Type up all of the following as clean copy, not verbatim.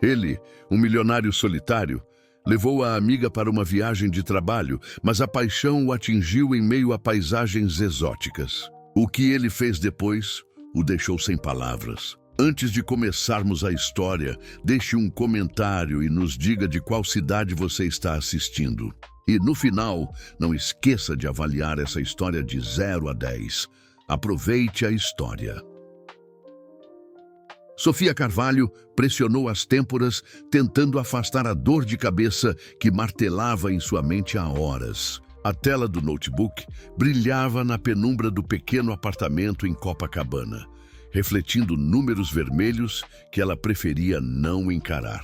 Ele, um milionário solitário, levou a amiga para uma viagem de trabalho, mas a paixão o atingiu em meio a paisagens exóticas. O que ele fez depois o deixou sem palavras. Antes de começarmos a história, deixe um comentário e nos diga de qual cidade você está assistindo. E no final, não esqueça de avaliar essa história de 0 a 10. Aproveite a história. Sofia Carvalho pressionou as têmporas, tentando afastar a dor de cabeça que martelava em sua mente há horas. A tela do notebook brilhava na penumbra do pequeno apartamento em Copacabana, refletindo números vermelhos que ela preferia não encarar.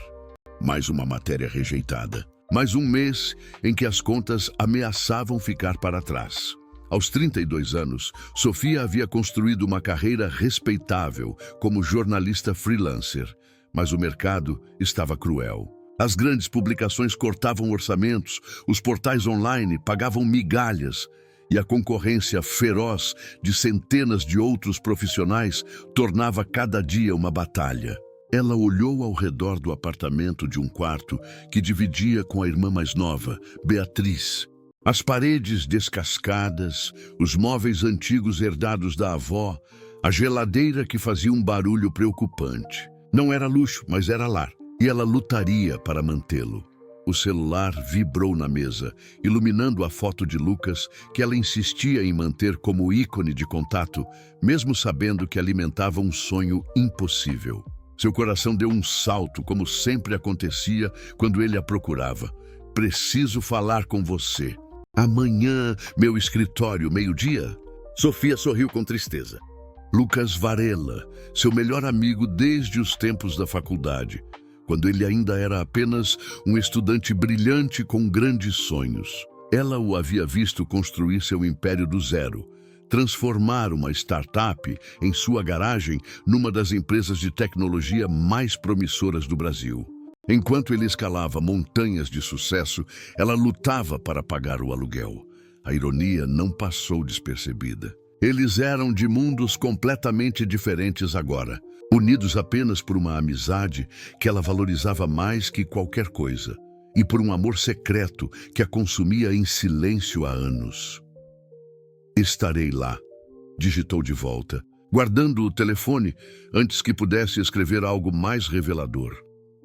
Mais uma matéria rejeitada. Mais um mês em que as contas ameaçavam ficar para trás. Aos 32 anos, Sofia havia construído uma carreira respeitável como jornalista freelancer, mas o mercado estava cruel. As grandes publicações cortavam orçamentos, os portais online pagavam migalhas e a concorrência feroz de centenas de outros profissionais tornava cada dia uma batalha. Ela olhou ao redor do apartamento de um quarto que dividia com a irmã mais nova, Beatriz. As paredes descascadas, os móveis antigos herdados da avó, a geladeira que fazia um barulho preocupante. Não era luxo, mas era lar, e ela lutaria para mantê-lo. O celular vibrou na mesa, iluminando a foto de Lucas, que ela insistia em manter como ícone de contato, mesmo sabendo que alimentava um sonho impossível. Seu coração deu um salto, como sempre acontecia quando ele a procurava. "Preciso falar com você. Amanhã, meu escritório, meio-dia?" Sofia sorriu com tristeza. Lucas Varela, seu melhor amigo desde os tempos da faculdade, quando ele ainda era apenas um estudante brilhante com grandes sonhos. Ela o havia visto construir seu império do zero, transformar uma startup em sua garagem numa das empresas de tecnologia mais promissoras do Brasil. Enquanto ele escalava montanhas de sucesso, ela lutava para pagar o aluguel. A ironia não passou despercebida. Eles eram de mundos completamente diferentes agora, unidos apenas por uma amizade que ela valorizava mais que qualquer coisa, e por um amor secreto que a consumia em silêncio há anos. "Estarei lá", digitou de volta, guardando o telefone antes que pudesse escrever algo mais revelador.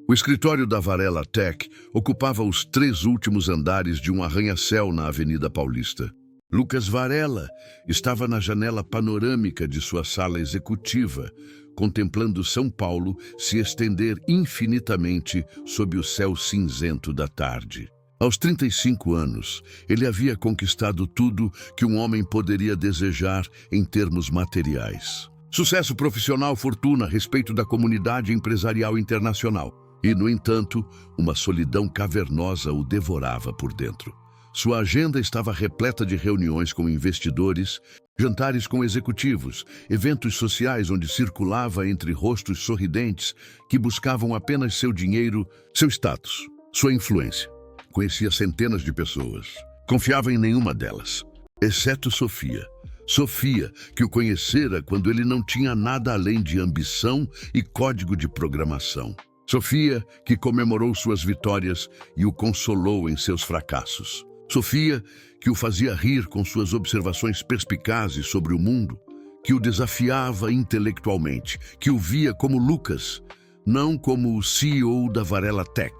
O escritório da Varela Tech ocupava os 3 últimos andares de um arranha-céu na Avenida Paulista. Lucas Varela estava na janela panorâmica de sua sala executiva, contemplando São Paulo se estender infinitamente sob o céu cinzento da tarde. Aos 35 anos, ele havia conquistado tudo que um homem poderia desejar em termos materiais. Sucesso profissional, fortuna, respeito da comunidade empresarial internacional. E, no entanto, uma solidão cavernosa o devorava por dentro. Sua agenda estava repleta de reuniões com investidores, jantares com executivos, eventos sociais onde circulava entre rostos sorridentes que buscavam apenas seu dinheiro, seu status, sua influência. Conhecia centenas de pessoas. Confiava em nenhuma delas, exceto Sofia. Sofia, que o conhecera quando ele não tinha nada além de ambição e código de programação. Sofia, que comemorou suas vitórias e o consolou em seus fracassos. Sofia, que o fazia rir com suas observações perspicazes sobre o mundo, que o desafiava intelectualmente, que o via como Lucas, não como o CEO da Varela Tech.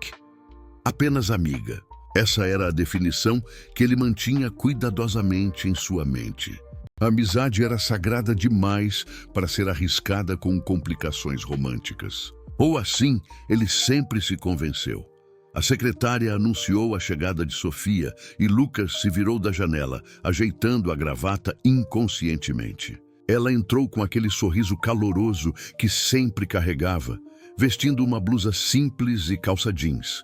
Apenas amiga. Essa era a definição que ele mantinha cuidadosamente em sua mente. A amizade era sagrada demais para ser arriscada com complicações românticas. Ou assim, ele sempre se convenceu. A secretária anunciou a chegada de Sofia e Lucas se virou da janela, ajeitando a gravata inconscientemente. Ela entrou com aquele sorriso caloroso que sempre carregava, vestindo uma blusa simples e calça jeans.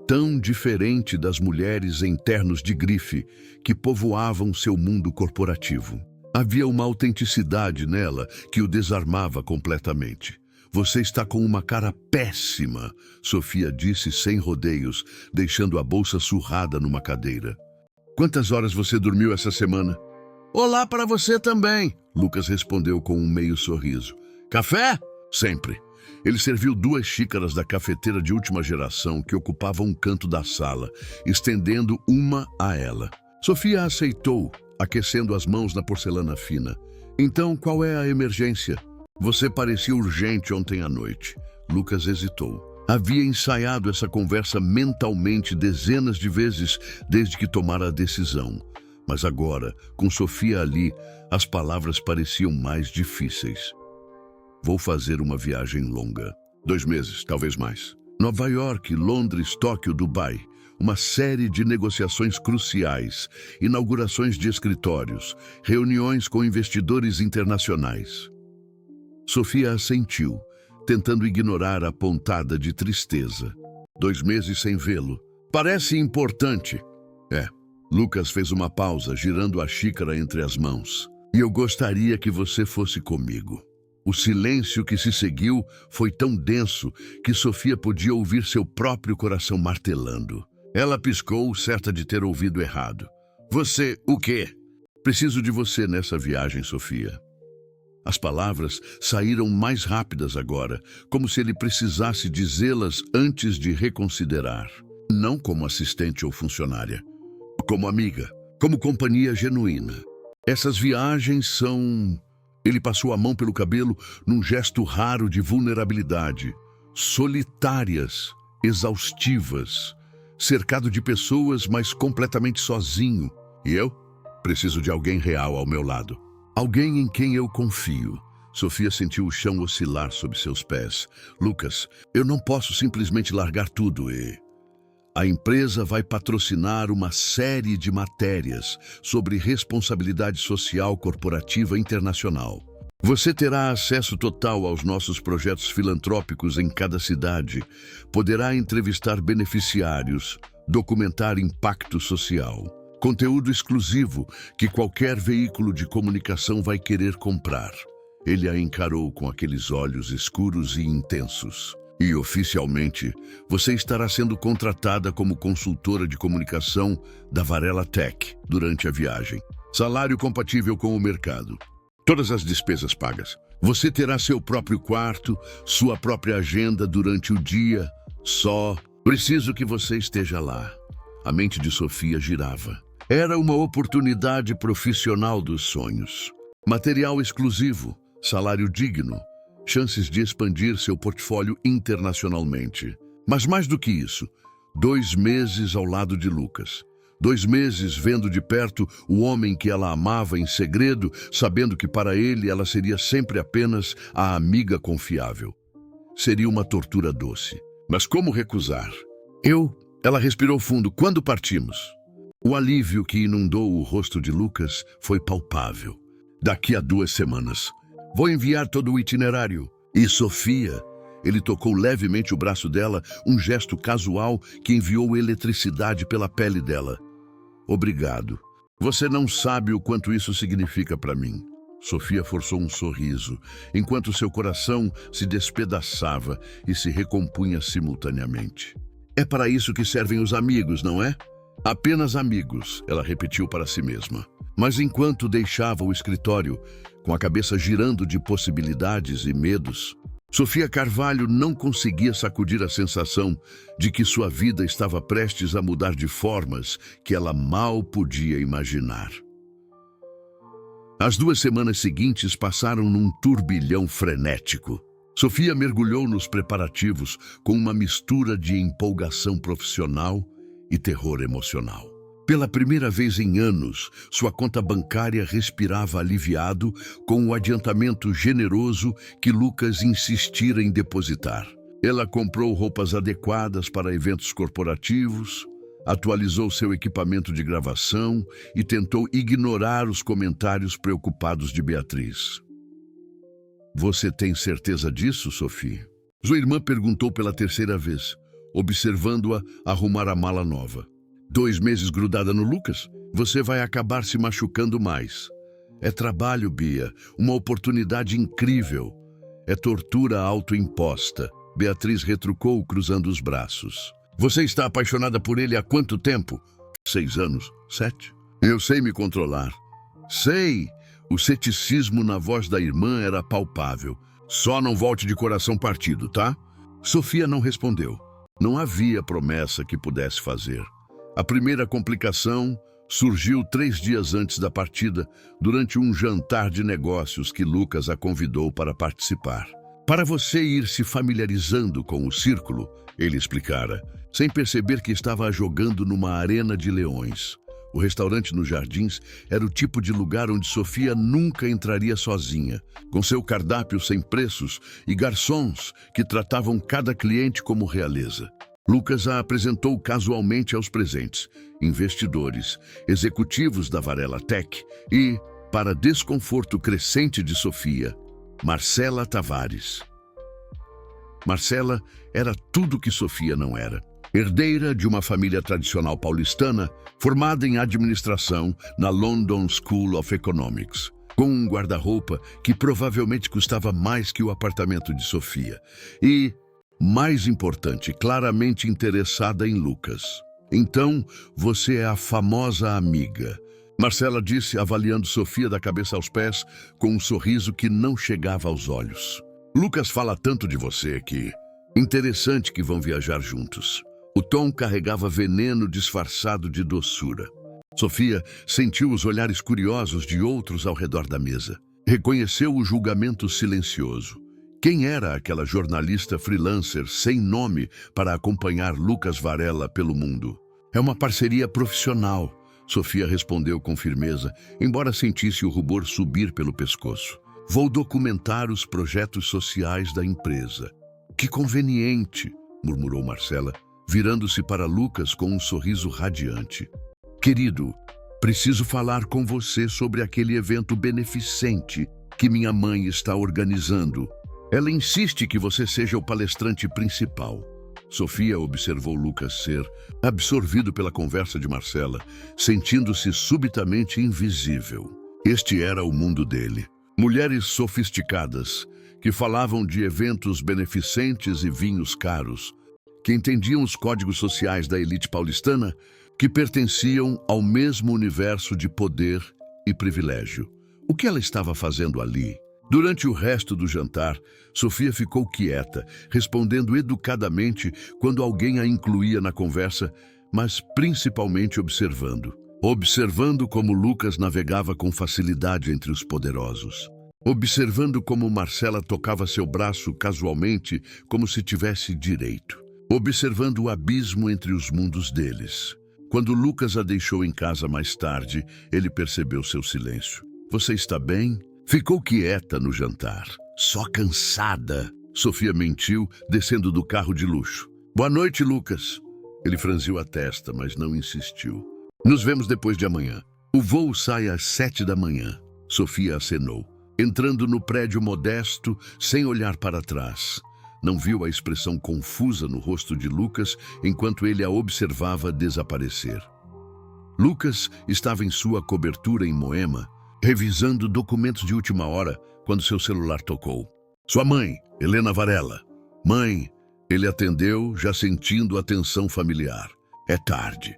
Tão diferente das mulheres em ternos de grife que povoavam seu mundo corporativo. Havia uma autenticidade nela que o desarmava completamente. "Você está com uma cara péssima", Sofia disse sem rodeios, deixando a bolsa surrada numa cadeira. "Quantas horas você dormiu essa semana?" "Olá para você também", Lucas respondeu com um meio sorriso. "Café?" "Sempre. Ele serviu 2 xícaras da cafeteira de última geração que ocupava um canto da sala, estendendo uma a ela. Sofia aceitou, aquecendo as mãos na porcelana fina. Então, qual é a emergência? Você parecia urgente ontem à noite. Lucas hesitou. Havia ensaiado essa conversa mentalmente dezenas de vezes desde que tomara a decisão. Mas agora, com Sofia ali, as palavras pareciam mais difíceis. Vou fazer uma viagem longa. 2 meses, talvez mais. Nova York, Londres, Tóquio, Dubai. Uma série de negociações cruciais, inaugurações de escritórios, reuniões com investidores internacionais. Sofia assentiu, tentando ignorar a pontada de tristeza. 2 meses sem vê-lo. Parece importante. Lucas fez uma pausa, girando a xícara entre as mãos. E eu gostaria que você fosse comigo. O silêncio que se seguiu foi tão denso que Sofia podia ouvir seu próprio coração martelando. Ela piscou, certa de ter ouvido errado. Você, o quê? Preciso de você nessa viagem, Sofia. As palavras saíram mais rápidas agora, como se ele precisasse dizê-las antes de reconsiderar. Não como assistente ou funcionária. Como amiga, como companhia genuína. Essas viagens são... Ele passou a mão pelo cabelo num gesto raro de vulnerabilidade. Solitárias, exaustivas, cercado de pessoas, mas completamente sozinho. E eu? Preciso de alguém real ao meu lado. Alguém em quem eu confio. Sofia sentiu o chão oscilar sob seus pés. Lucas, eu não posso simplesmente largar tudo e... A empresa vai patrocinar uma série de matérias sobre responsabilidade social corporativa internacional. Você terá acesso total aos nossos projetos filantrópicos em cada cidade, poderá entrevistar beneficiários, documentar impacto social. Conteúdo exclusivo que qualquer veículo de comunicação vai querer comprar. Ele a encarou com aqueles olhos escuros e intensos. E, oficialmente, você estará sendo contratada como consultora de comunicação da Varela Tech durante a viagem. Salário compatível com o mercado. Todas as despesas pagas. Você terá seu próprio quarto, sua própria agenda durante o dia. Só preciso que você esteja lá. A mente de Sofia girava. Era uma oportunidade profissional dos sonhos. Material exclusivo, salário digno. Chances de expandir seu portfólio internacionalmente. Mas mais do que isso, 2 meses ao lado de Lucas. 2 meses vendo de perto o homem que ela amava em segredo, sabendo que para ele ela seria sempre apenas a amiga confiável. Seria uma tortura doce. Mas como recusar? Ela respirou fundo. Quando partimos? O alívio que inundou o rosto de Lucas foi palpável. Daqui a 2 semanas. Vou enviar todo o itinerário. E Sofia? Ele tocou levemente o braço dela, um gesto casual que enviou eletricidade pela pele dela. Obrigado. Você não sabe o quanto isso significa para mim. Sofia forçou um sorriso, enquanto seu coração se despedaçava e se recompunha simultaneamente. É para isso que servem os amigos, não é? Apenas amigos, ela repetiu para si mesma. Mas enquanto deixava o escritório, com a cabeça girando de possibilidades e medos, Sofia Carvalho não conseguia sacudir a sensação de que sua vida estava prestes a mudar de formas que ela mal podia imaginar. As 2 semanas seguintes passaram num turbilhão frenético. Sofia mergulhou nos preparativos com uma mistura de empolgação profissional e terror emocional. Pela primeira vez em anos, sua conta bancária respirava aliviado com o adiantamento generoso que Lucas insistira em depositar. Ela comprou roupas adequadas para eventos corporativos, atualizou seu equipamento de gravação e tentou ignorar os comentários preocupados de Beatriz. Você tem certeza disso, Sofia? Sua irmã perguntou pela 3ª vez, observando-a arrumar a mala nova. 2 meses grudada no Lucas, você vai acabar se machucando mais. É trabalho, Bia, uma oportunidade incrível. É tortura autoimposta. Beatriz retrucou, cruzando os braços. Você está apaixonada por ele há quanto tempo? 6 anos, 7. Eu sei me controlar. Sei! O ceticismo na voz da irmã era palpável. Só não volte de coração partido, tá? Sofia não respondeu. Não havia promessa que pudesse fazer. A primeira complicação surgiu 3 dias antes da partida, durante um jantar de negócios que Lucas a convidou para participar. Para você ir se familiarizando com o círculo, ele explicara, sem perceber que estava jogando numa arena de leões. O restaurante nos Jardins era o tipo de lugar onde Sofia nunca entraria sozinha, com seu cardápio sem preços e garçons que tratavam cada cliente como realeza. Lucas a apresentou casualmente aos presentes, investidores, executivos da Varela Tech e, para desconforto crescente de Sofia, Marcela Tavares. Marcela era tudo que Sofia não era. Herdeira de uma família tradicional paulistana, formada em administração na London School of Economics, com um guarda-roupa que provavelmente custava mais que o apartamento de Sofia. E, mais importante, claramente interessada em Lucas. Então, você é a famosa amiga. Marcela disse, avaliando Sofia da cabeça aos pés, com um sorriso que não chegava aos olhos. Lucas fala tanto de você que... Interessante que vão viajar juntos. O tom carregava veneno disfarçado de doçura. Sofia sentiu os olhares curiosos de outros ao redor da mesa. Reconheceu o julgamento silencioso. Quem era aquela jornalista freelancer sem nome para acompanhar Lucas Varela pelo mundo? É uma parceria profissional, Sofia respondeu com firmeza, embora sentisse o rubor subir pelo pescoço. Vou documentar os projetos sociais da empresa. Que conveniente, murmurou Marcela, virando-se para Lucas com um sorriso radiante. Querido, preciso falar com você sobre aquele evento beneficente que minha mãe está organizando. Ela insiste que você seja o palestrante principal. Sofia observou Lucas ser absorvido pela conversa de Marcela, sentindo-se subitamente invisível. Este era o mundo dele. Mulheres sofisticadas que falavam de eventos beneficentes e vinhos caros, que entendiam os códigos sociais da elite paulistana, que pertenciam ao mesmo universo de poder e privilégio. O que ela estava fazendo ali? Durante o resto do jantar, Sofia ficou quieta, respondendo educadamente quando alguém a incluía na conversa, mas principalmente observando. Observando como Lucas navegava com facilidade entre os poderosos. Observando como Marcela tocava seu braço casualmente, como se tivesse direito. Observando o abismo entre os mundos deles. Quando Lucas a deixou em casa mais tarde, ele percebeu seu silêncio. Você está bem? Ficou quieta no jantar. Só cansada. Sofia mentiu, descendo do carro de luxo. Boa noite, Lucas. Ele franziu a testa, mas não insistiu. Nos vemos depois de amanhã. O voo sai às 7 da manhã. Sofia acenou, entrando no prédio modesto, sem olhar para trás. Não viu a expressão confusa no rosto de Lucas enquanto ele a observava desaparecer. Lucas estava em sua cobertura em Moema, revisando documentos de última hora, quando seu celular tocou. Sua mãe, Helena Varela. Mãe, ele atendeu, já sentindo a tensão familiar. É tarde.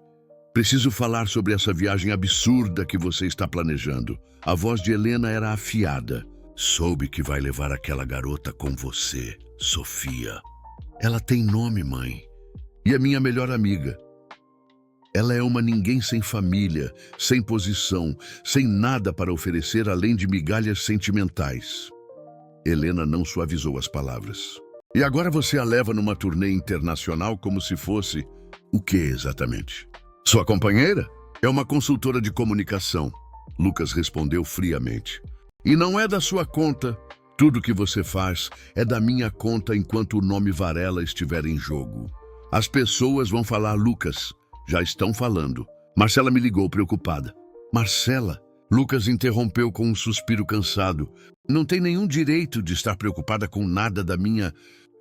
Preciso falar sobre essa viagem absurda que você está planejando. A voz de Helena era afiada. Soube que vai levar aquela garota com você, Sofia. Ela tem nome, mãe. E é minha melhor amiga. Ela é uma ninguém sem família, sem posição, sem nada para oferecer além de migalhas sentimentais. Helena não suavizou as palavras. E agora você a leva numa turnê internacional como se fosse... O que exatamente? Sua companheira? É uma consultora de comunicação. Lucas respondeu friamente. E não é da sua conta. Tudo que você faz é da minha conta enquanto o nome Varela estiver em jogo. As pessoas vão falar, Lucas. Já estão falando. Marcela me ligou preocupada. Marcela? Lucas interrompeu com um suspiro cansado. Não tem nenhum direito de estar preocupada com nada da minha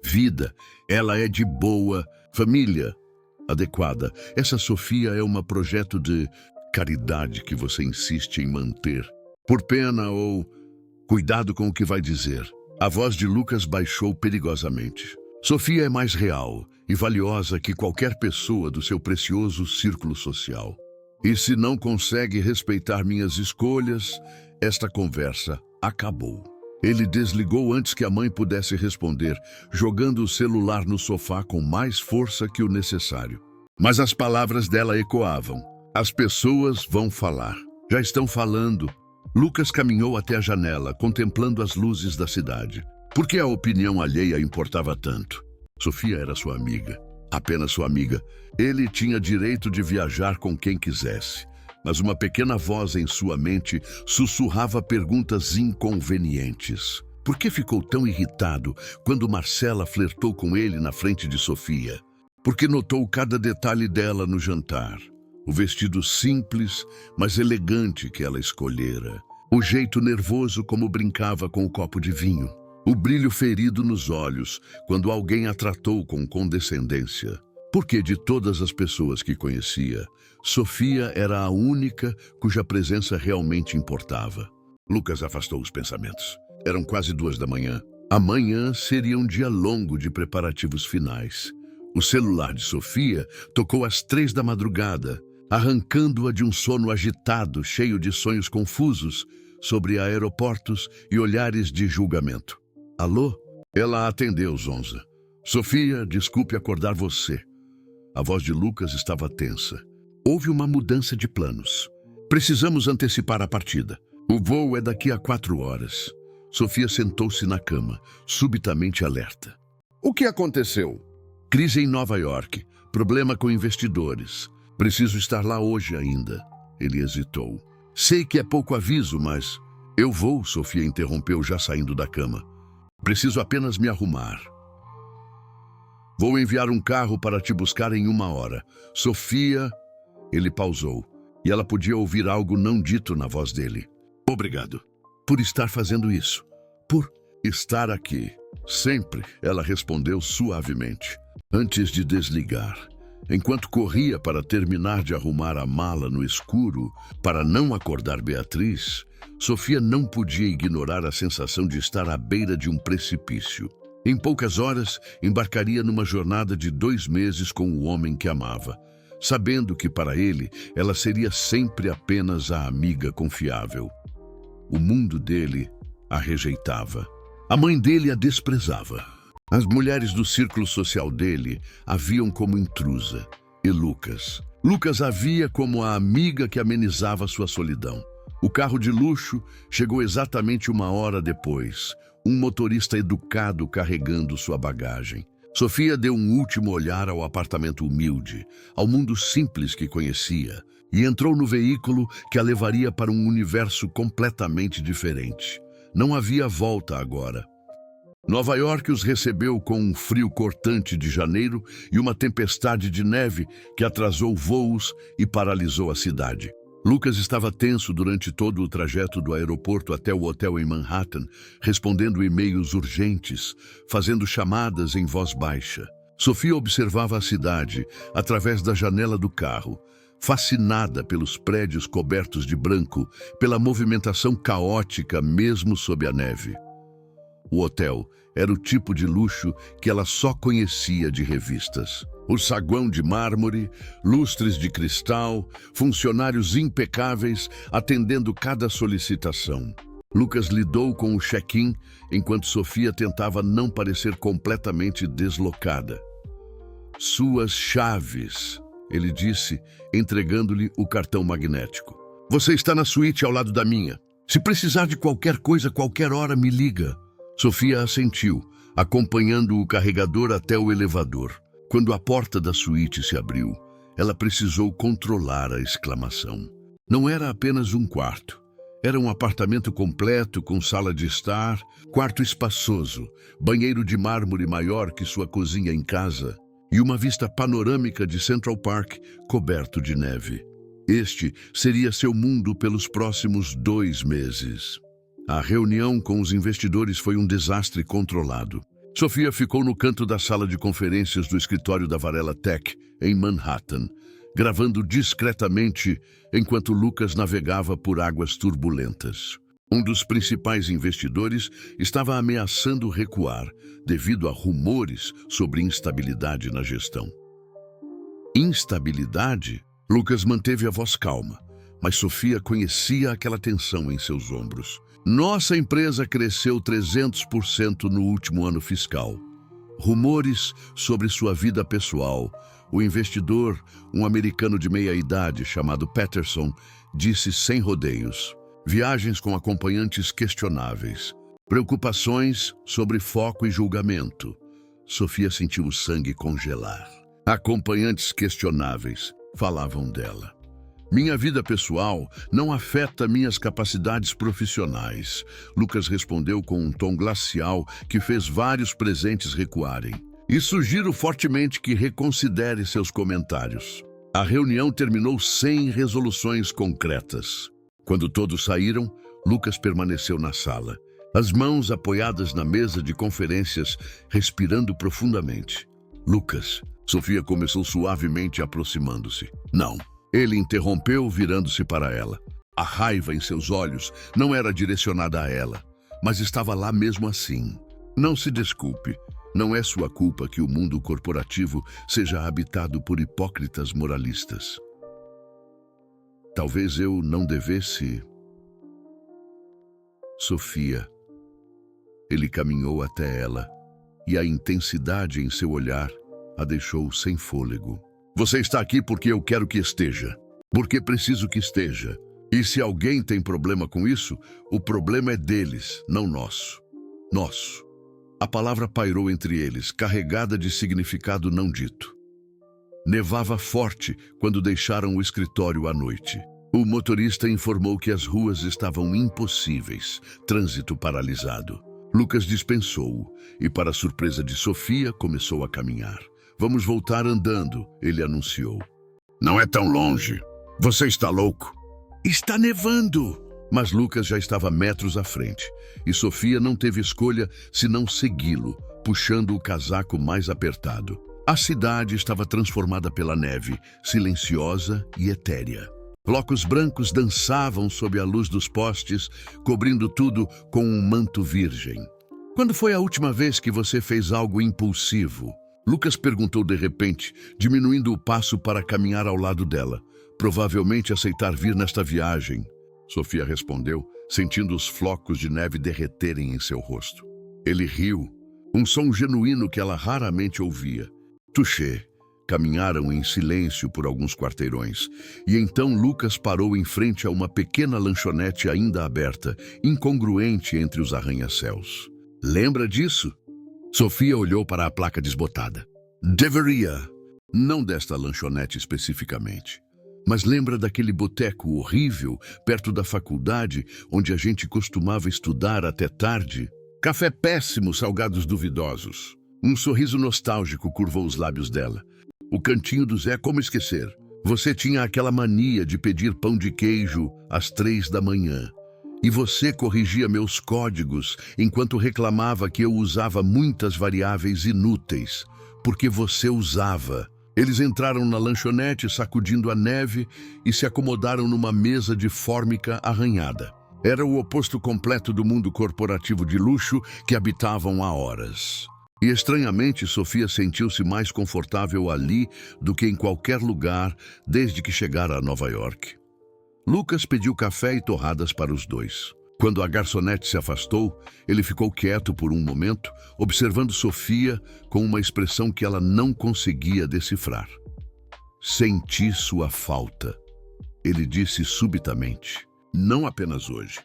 vida. Ela é de boa família. Adequada. Essa Sofia é um projeto de caridade que você insiste em manter. Por pena ou... Cuidado com o que vai dizer. A voz de Lucas baixou perigosamente. Sofia é mais real e valiosa que qualquer pessoa do seu precioso círculo social. E se não consegue respeitar minhas escolhas, esta conversa acabou. Ele desligou antes que a mãe pudesse responder, jogando o celular no sofá com mais força que o necessário. Mas as palavras dela ecoavam. As pessoas vão falar. Já estão falando. Lucas caminhou até a janela, contemplando as luzes da cidade. Por que a opinião alheia importava tanto? Sofia era sua amiga. Apenas sua amiga. Ele tinha direito de viajar com quem quisesse. Mas uma pequena voz em sua mente sussurrava perguntas inconvenientes. Por que ficou tão irritado quando Marcela flertou com ele na frente de Sofia? Porque notou cada detalhe dela no jantar. O vestido simples, mas elegante que ela escolhera. O jeito nervoso como brincava com o copo de vinho. O brilho ferido nos olhos quando alguém a tratou com condescendência. Porque de todas as pessoas que conhecia, Sofia era a única cuja presença realmente importava. Lucas afastou os pensamentos. Eram quase 2 da manhã. Amanhã seria um dia longo de preparativos finais. O celular de Sofia tocou às 3 da madrugada, arrancando-a de um sono agitado, cheio de sonhos confusos sobre aeroportos e olhares de julgamento. Alô? Ela atendeu, Zonza. Sofia, desculpe acordar você. A voz de Lucas estava tensa. Houve uma mudança de planos. Precisamos antecipar a partida. O voo é daqui a 4 horas. Sofia sentou-se na cama, subitamente alerta. O que aconteceu? Crise em Nova York. Problema com investidores. Preciso estar lá hoje ainda. Ele hesitou. Sei que é pouco aviso, mas... Eu vou, Sofia interrompeu, já saindo da cama. Preciso apenas me arrumar. Vou enviar um carro para te buscar em 1 hora. Sofia... Ele pausou, e ela podia ouvir algo não dito na voz dele. Obrigado. Por estar fazendo isso. Por estar aqui. Sempre, ela respondeu suavemente. Antes de desligar, enquanto corria para terminar de arrumar a mala no escuro, para não acordar Beatriz, Sofia não podia ignorar a sensação de estar à beira de um precipício. Em poucas horas, embarcaria numa jornada de 2 meses com o homem que amava, sabendo que para ele ela seria sempre apenas a amiga confiável. O mundo dele a rejeitava. A mãe dele a desprezava. As mulheres do círculo social dele a viam como intrusa. E Lucas? Lucas a via como a amiga que amenizava sua solidão. O carro de luxo chegou exatamente 1 hora depois, um motorista educado carregando sua bagagem. Sofia deu um último olhar ao apartamento humilde, ao mundo simples que conhecia, e entrou no veículo que a levaria para um universo completamente diferente. Não havia volta agora. Nova York os recebeu com um frio cortante de janeiro e uma tempestade de neve que atrasou voos e paralisou a cidade. Lucas estava tenso durante todo o trajeto do aeroporto até o hotel em Manhattan, respondendo e-mails urgentes, fazendo chamadas em voz baixa. Sofia observava a cidade através da janela do carro, fascinada pelos prédios cobertos de branco, pela movimentação caótica mesmo sob a neve. O hotel era o tipo de luxo que ela só conhecia de revistas. O saguão de mármore, lustres de cristal, funcionários impecáveis atendendo cada solicitação. Lucas lidou com o check-in enquanto Sofia tentava não parecer completamente deslocada. Suas chaves, ele disse, entregando-lhe o cartão magnético. Você está na suíte ao lado da minha. Se precisar de qualquer coisa, qualquer hora, me liga. Sofia assentiu, acompanhando o carregador até o elevador. Quando a porta da suíte se abriu, ela precisou controlar a exclamação. Não era apenas um quarto. Era um apartamento completo com sala de estar, quarto espaçoso, banheiro de mármore maior que sua cozinha em casa e uma vista panorâmica de Central Park coberto de neve. Este seria seu mundo pelos próximos 2 meses. A reunião com os investidores foi um desastre controlado. Sofia ficou no canto da sala de conferências do escritório da Varela Tech, em Manhattan, gravando discretamente enquanto Lucas navegava por águas turbulentas. Um dos principais investidores estava ameaçando recuar devido a rumores sobre instabilidade na gestão. Instabilidade? Lucas manteve a voz calma, mas Sofia conhecia aquela tensão em seus ombros. Nossa empresa cresceu 300% no último ano fiscal. Rumores sobre sua vida pessoal. O investidor, um americano de meia-idade chamado Peterson, disse sem rodeios. Viagens com acompanhantes questionáveis. Preocupações sobre foco e julgamento. Sofia sentiu o sangue congelar. Acompanhantes questionáveis falavam dela. Minha vida pessoal não afeta minhas capacidades profissionais. Lucas respondeu com um tom glacial que fez vários presentes recuarem. E sugiro fortemente que reconsidere seus comentários. A reunião terminou sem resoluções concretas. Quando todos saíram, Lucas permaneceu na sala, as mãos apoiadas na mesa de conferências, respirando profundamente. Lucas, Sofia começou suavemente aproximando-se. Não. Ele interrompeu, virando-se para ela. A raiva em seus olhos não era direcionada a ela, mas estava lá mesmo assim. Não se desculpe. Não é sua culpa que o mundo corporativo seja habitado por hipócritas moralistas. Talvez eu não devesse... Sofia. Ele caminhou até ela, e a intensidade em seu olhar a deixou sem fôlego. Você está aqui porque eu quero que esteja, porque preciso que esteja. E se alguém tem problema com isso, o problema é deles, não nosso. Nosso. A palavra pairou entre eles, carregada de significado não dito. Nevava forte quando deixaram o escritório à noite. O motorista informou que as ruas estavam impossíveis, trânsito paralisado. Lucas dispensou-o e, para a surpresa de Sofia, começou a caminhar. Vamos voltar andando, ele anunciou. Não é tão longe. Você está louco? Está nevando! Mas Lucas já estava metros à frente, e Sofia não teve escolha senão segui-lo, puxando o casaco mais apertado. A cidade estava transformada pela neve, silenciosa e etérea. Blocos brancos dançavam sob a luz dos postes, cobrindo tudo com um manto virgem. Quando foi a última vez que você fez algo impulsivo? Lucas perguntou de repente, diminuindo o passo para caminhar ao lado dela. Provavelmente aceitar vir nesta viagem. Sofia respondeu, sentindo os flocos de neve derreterem em seu rosto. Ele riu, um som genuíno que ela raramente ouvia. Touché. Caminharam em silêncio por alguns quarteirões, e então Lucas parou em frente a uma pequena lanchonete ainda aberta, incongruente entre os arranha-céus. Lembra disso? Sofia olhou para a placa desbotada. Deveria. Não desta lanchonete especificamente. Mas lembra daquele boteco horrível perto da faculdade, onde a gente costumava estudar até tarde? Café péssimo, salgados duvidosos. Um sorriso nostálgico curvou os lábios dela. O cantinho do Zé, como esquecer? Você tinha aquela mania de pedir pão de queijo às 3 da manhã. E você corrigia meus códigos enquanto reclamava que eu usava muitas variáveis inúteis. Porque você usava. Eles entraram na lanchonete sacudindo a neve e se acomodaram numa mesa de fórmica arranhada. Era o oposto completo do mundo corporativo de luxo que habitavam há horas. E estranhamente, Sofia sentiu-se mais confortável ali do que em qualquer lugar desde que chegara a Nova York. Lucas pediu café e torradas para os dois. Quando a garçonete se afastou, ele ficou quieto por um momento, observando Sofia com uma expressão que ela não conseguia decifrar. Senti sua falta, ele disse subitamente. Não apenas hoje,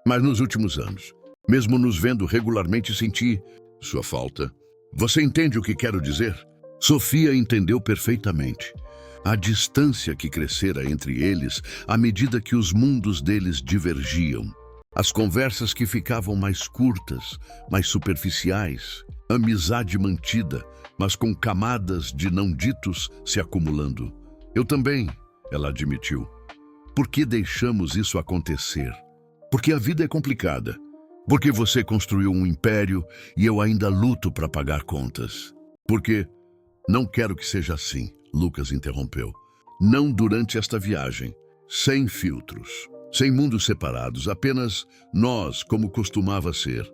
mas nos últimos anos. Mesmo nos vendo regularmente, senti sua falta. Você entende o que quero dizer? Sofia entendeu perfeitamente. A distância que crescera entre eles à medida que os mundos deles divergiam. As conversas que ficavam mais curtas, mais superficiais. Amizade mantida, mas com camadas de não ditos se acumulando. Eu também, ela admitiu. Por que deixamos isso acontecer? Porque a vida é complicada. Porque você construiu um império e eu ainda luto para pagar contas. Porque não quero que seja assim, Lucas interrompeu. Não durante esta viagem. Sem filtros. Sem mundos separados. Apenas nós, como costumava ser.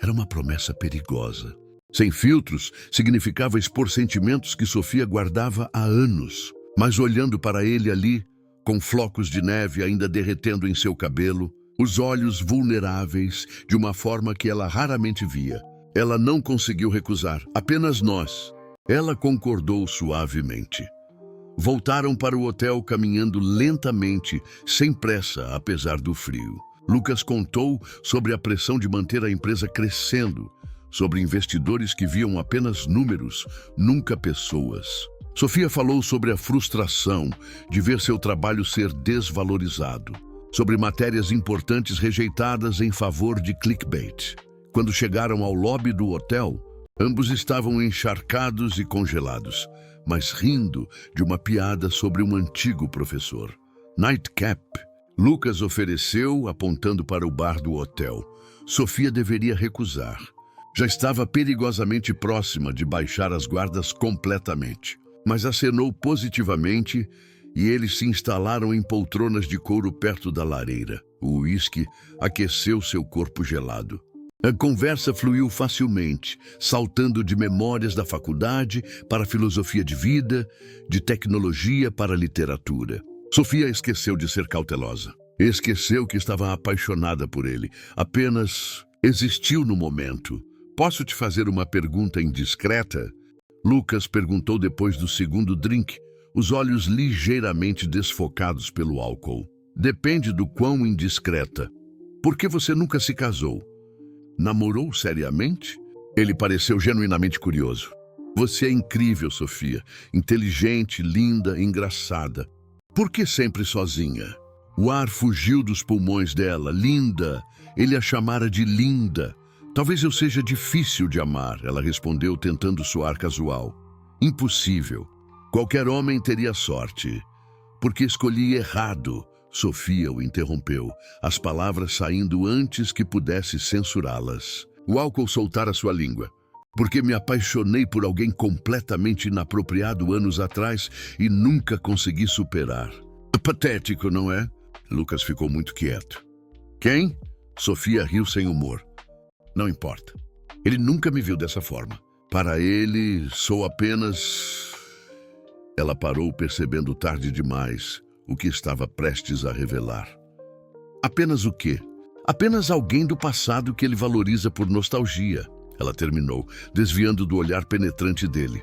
Era uma promessa perigosa. Sem filtros significava expor sentimentos que Sofia guardava há anos. Mas olhando para ele ali, com flocos de neve ainda derretendo em seu cabelo, os olhos vulneráveis de uma forma que ela raramente via. Ela não conseguiu recusar, apenas nós. Ela concordou suavemente. Voltaram para o hotel caminhando lentamente, sem pressa, apesar do frio. Lucas contou sobre a pressão de manter a empresa crescendo, sobre investidores que viam apenas números, nunca pessoas. Sofia falou sobre a frustração de ver seu trabalho ser desvalorizado, sobre matérias importantes rejeitadas em favor de clickbait. Quando chegaram ao lobby do hotel, ambos estavam encharcados e congelados, mas rindo de uma piada sobre um antigo professor. Nightcap. Lucas ofereceu, apontando para o bar do hotel. Sofia deveria recusar. Já estava perigosamente próxima de baixar as guardas completamente, mas acenou positivamente e eles se instalaram em poltronas de couro perto da lareira. O uísque aqueceu seu corpo gelado. A conversa fluiu facilmente, saltando de memórias da faculdade para filosofia de vida, de tecnologia para literatura. Sofia esqueceu de ser cautelosa. Esqueceu que estava apaixonada por ele. Apenas existiu no momento. Posso te fazer uma pergunta indiscreta? Lucas perguntou depois do segundo drink, os olhos ligeiramente desfocados pelo álcool. Depende do quão indiscreta. Por que você nunca se casou? Namorou seriamente? Ele pareceu genuinamente curioso. Você é incrível, Sofia. Inteligente, linda, engraçada. Por que sempre sozinha? O ar fugiu dos pulmões dela. Linda. Ele a chamara de linda. Talvez eu seja difícil de amar, ela respondeu tentando soar casual. Impossível. Qualquer homem teria sorte. Porque escolhi errado. Sofia o interrompeu, as palavras saindo antes que pudesse censurá-las. O álcool soltara sua língua. Porque me apaixonei por alguém completamente inapropriado anos atrás e nunca consegui superar. Patético, não é? Lucas ficou muito quieto. Quem? Sofia riu sem humor. Não importa. Ele nunca me viu dessa forma. Para ele, sou apenas... Ela parou, percebendo tarde demais o que estava prestes a revelar. Apenas o quê? Apenas alguém do passado que ele valoriza por nostalgia. Ela terminou, desviando do olhar penetrante dele.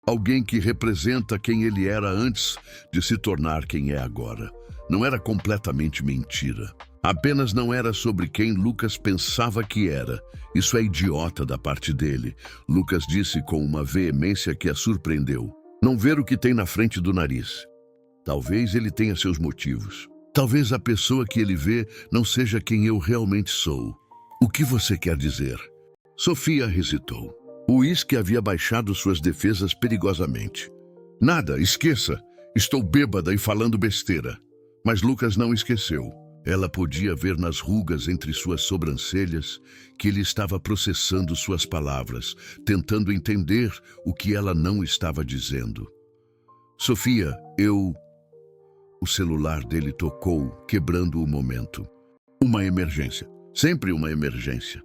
Alguém que representa quem ele era antes de se tornar quem é agora. Não era completamente mentira. Apenas não era sobre quem Lucas pensava que era. Isso é idiota da parte dele, Lucas disse com uma veemência que a surpreendeu. Não ver o que tem na frente do nariz. Talvez ele tenha seus motivos. Talvez a pessoa que ele vê não seja quem eu realmente sou. O que você quer dizer? Sofia recitou. O uísque havia baixado suas defesas perigosamente. Nada, esqueça. Estou bêbada e falando besteira. Mas Lucas não esqueceu. Ela podia ver nas rugas entre suas sobrancelhas que ele estava processando suas palavras, tentando entender o que ela não estava dizendo. Sofia, O celular dele tocou, quebrando o momento. Uma emergência. Sempre uma emergência.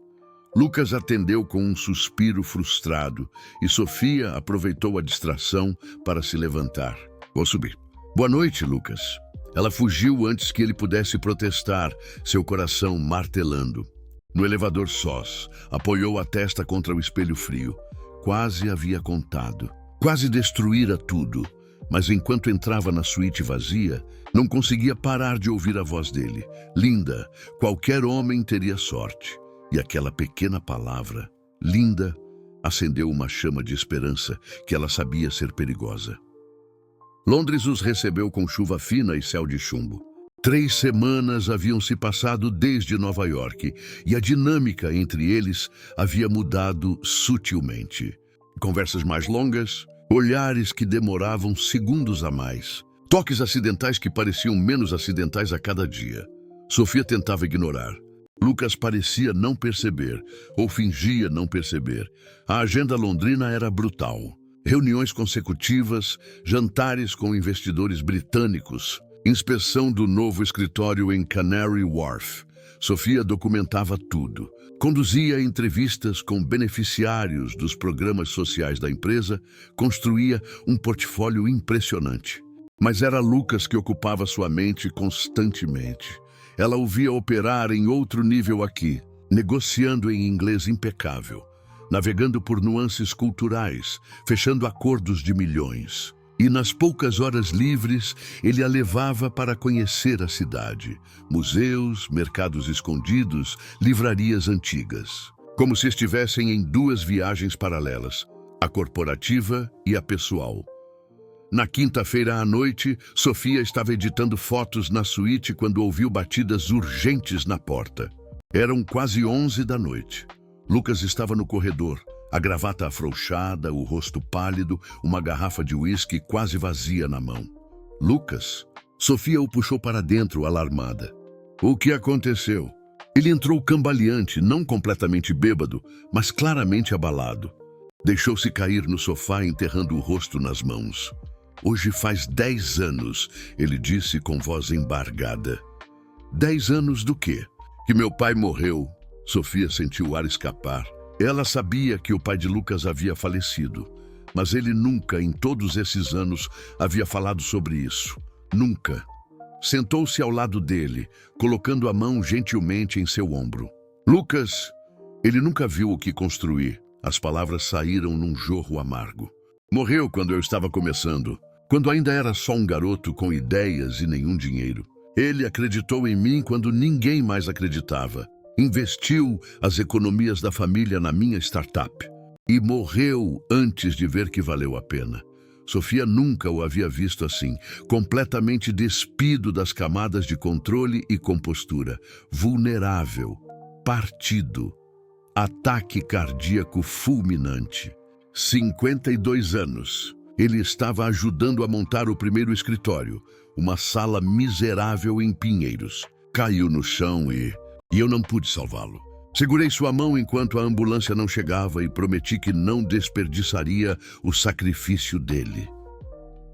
Lucas atendeu com um suspiro frustrado e Sofia aproveitou a distração para se levantar. Vou subir. Boa noite, Lucas. Ela fugiu antes que ele pudesse protestar, seu coração martelando. No elevador sós, apoiou a testa contra o espelho frio. Quase havia contado. Quase destruíra tudo. Mas enquanto entrava na suíte vazia, não conseguia parar de ouvir a voz dele. Linda, qualquer homem teria sorte. E aquela pequena palavra, linda, acendeu uma chama de esperança que ela sabia ser perigosa. Londres os recebeu com chuva fina e céu de chumbo. 3 semanas haviam se passado desde Nova York e a dinâmica entre eles havia mudado sutilmente. Conversas mais longas, olhares que demoravam segundos a mais, toques acidentais que pareciam menos acidentais a cada dia. Sofia tentava ignorar. Lucas parecia não perceber, ou fingia não perceber. A agenda londrina era brutal. Reuniões consecutivas, jantares com investidores britânicos, inspeção do novo escritório em Canary Wharf. Sofia documentava tudo. Conduzia entrevistas com beneficiários dos programas sociais da empresa, construía um portfólio impressionante. Mas era Lucas que ocupava sua mente constantemente. Ela o via operar em outro nível aqui, negociando em inglês impecável, navegando por nuances culturais, fechando acordos de milhões. E nas poucas horas livres, ele a levava para conhecer a cidade, museus, mercados escondidos, livrarias antigas. Como se estivessem em duas viagens paralelas, a corporativa e a pessoal. Na quinta-feira à noite, Sofia estava editando fotos na suíte quando ouviu batidas urgentes na porta. Eram quase 11 da noite. Lucas estava no corredor, a gravata afrouxada, o rosto pálido, uma garrafa de uísque quase vazia na mão. Lucas? Sofia o puxou para dentro, alarmada. O que aconteceu? Ele entrou cambaleante, não completamente bêbado, mas claramente abalado. Deixou-se cair no sofá, enterrando o rosto nas mãos. Hoje faz 10 anos, ele disse com voz embargada. 10 anos do quê? Que meu pai morreu. Sofia sentiu o ar escapar. Ela sabia que o pai de Lucas havia falecido, mas ele nunca, em todos esses anos, havia falado sobre isso. Nunca. Sentou-se ao lado dele, colocando a mão gentilmente em seu ombro. Lucas, ele nunca viu o que construir. As palavras saíram num jorro amargo. Morreu quando eu estava começando, quando ainda era só um garoto com ideias e nenhum dinheiro. Ele acreditou em mim quando ninguém mais acreditava. Investiu as economias da família na minha startup. E morreu antes de ver que valeu a pena. Sofia nunca o havia visto assim, completamente despido das camadas de controle e compostura, vulnerável, partido, ataque cardíaco fulminante. 52 anos. Ele estava ajudando a montar o primeiro escritório, uma sala miserável em Pinheiros. Caiu no chão e eu não pude salvá-lo. Segurei sua mão enquanto a ambulância não chegava e prometi que não desperdiçaria o sacrifício dele.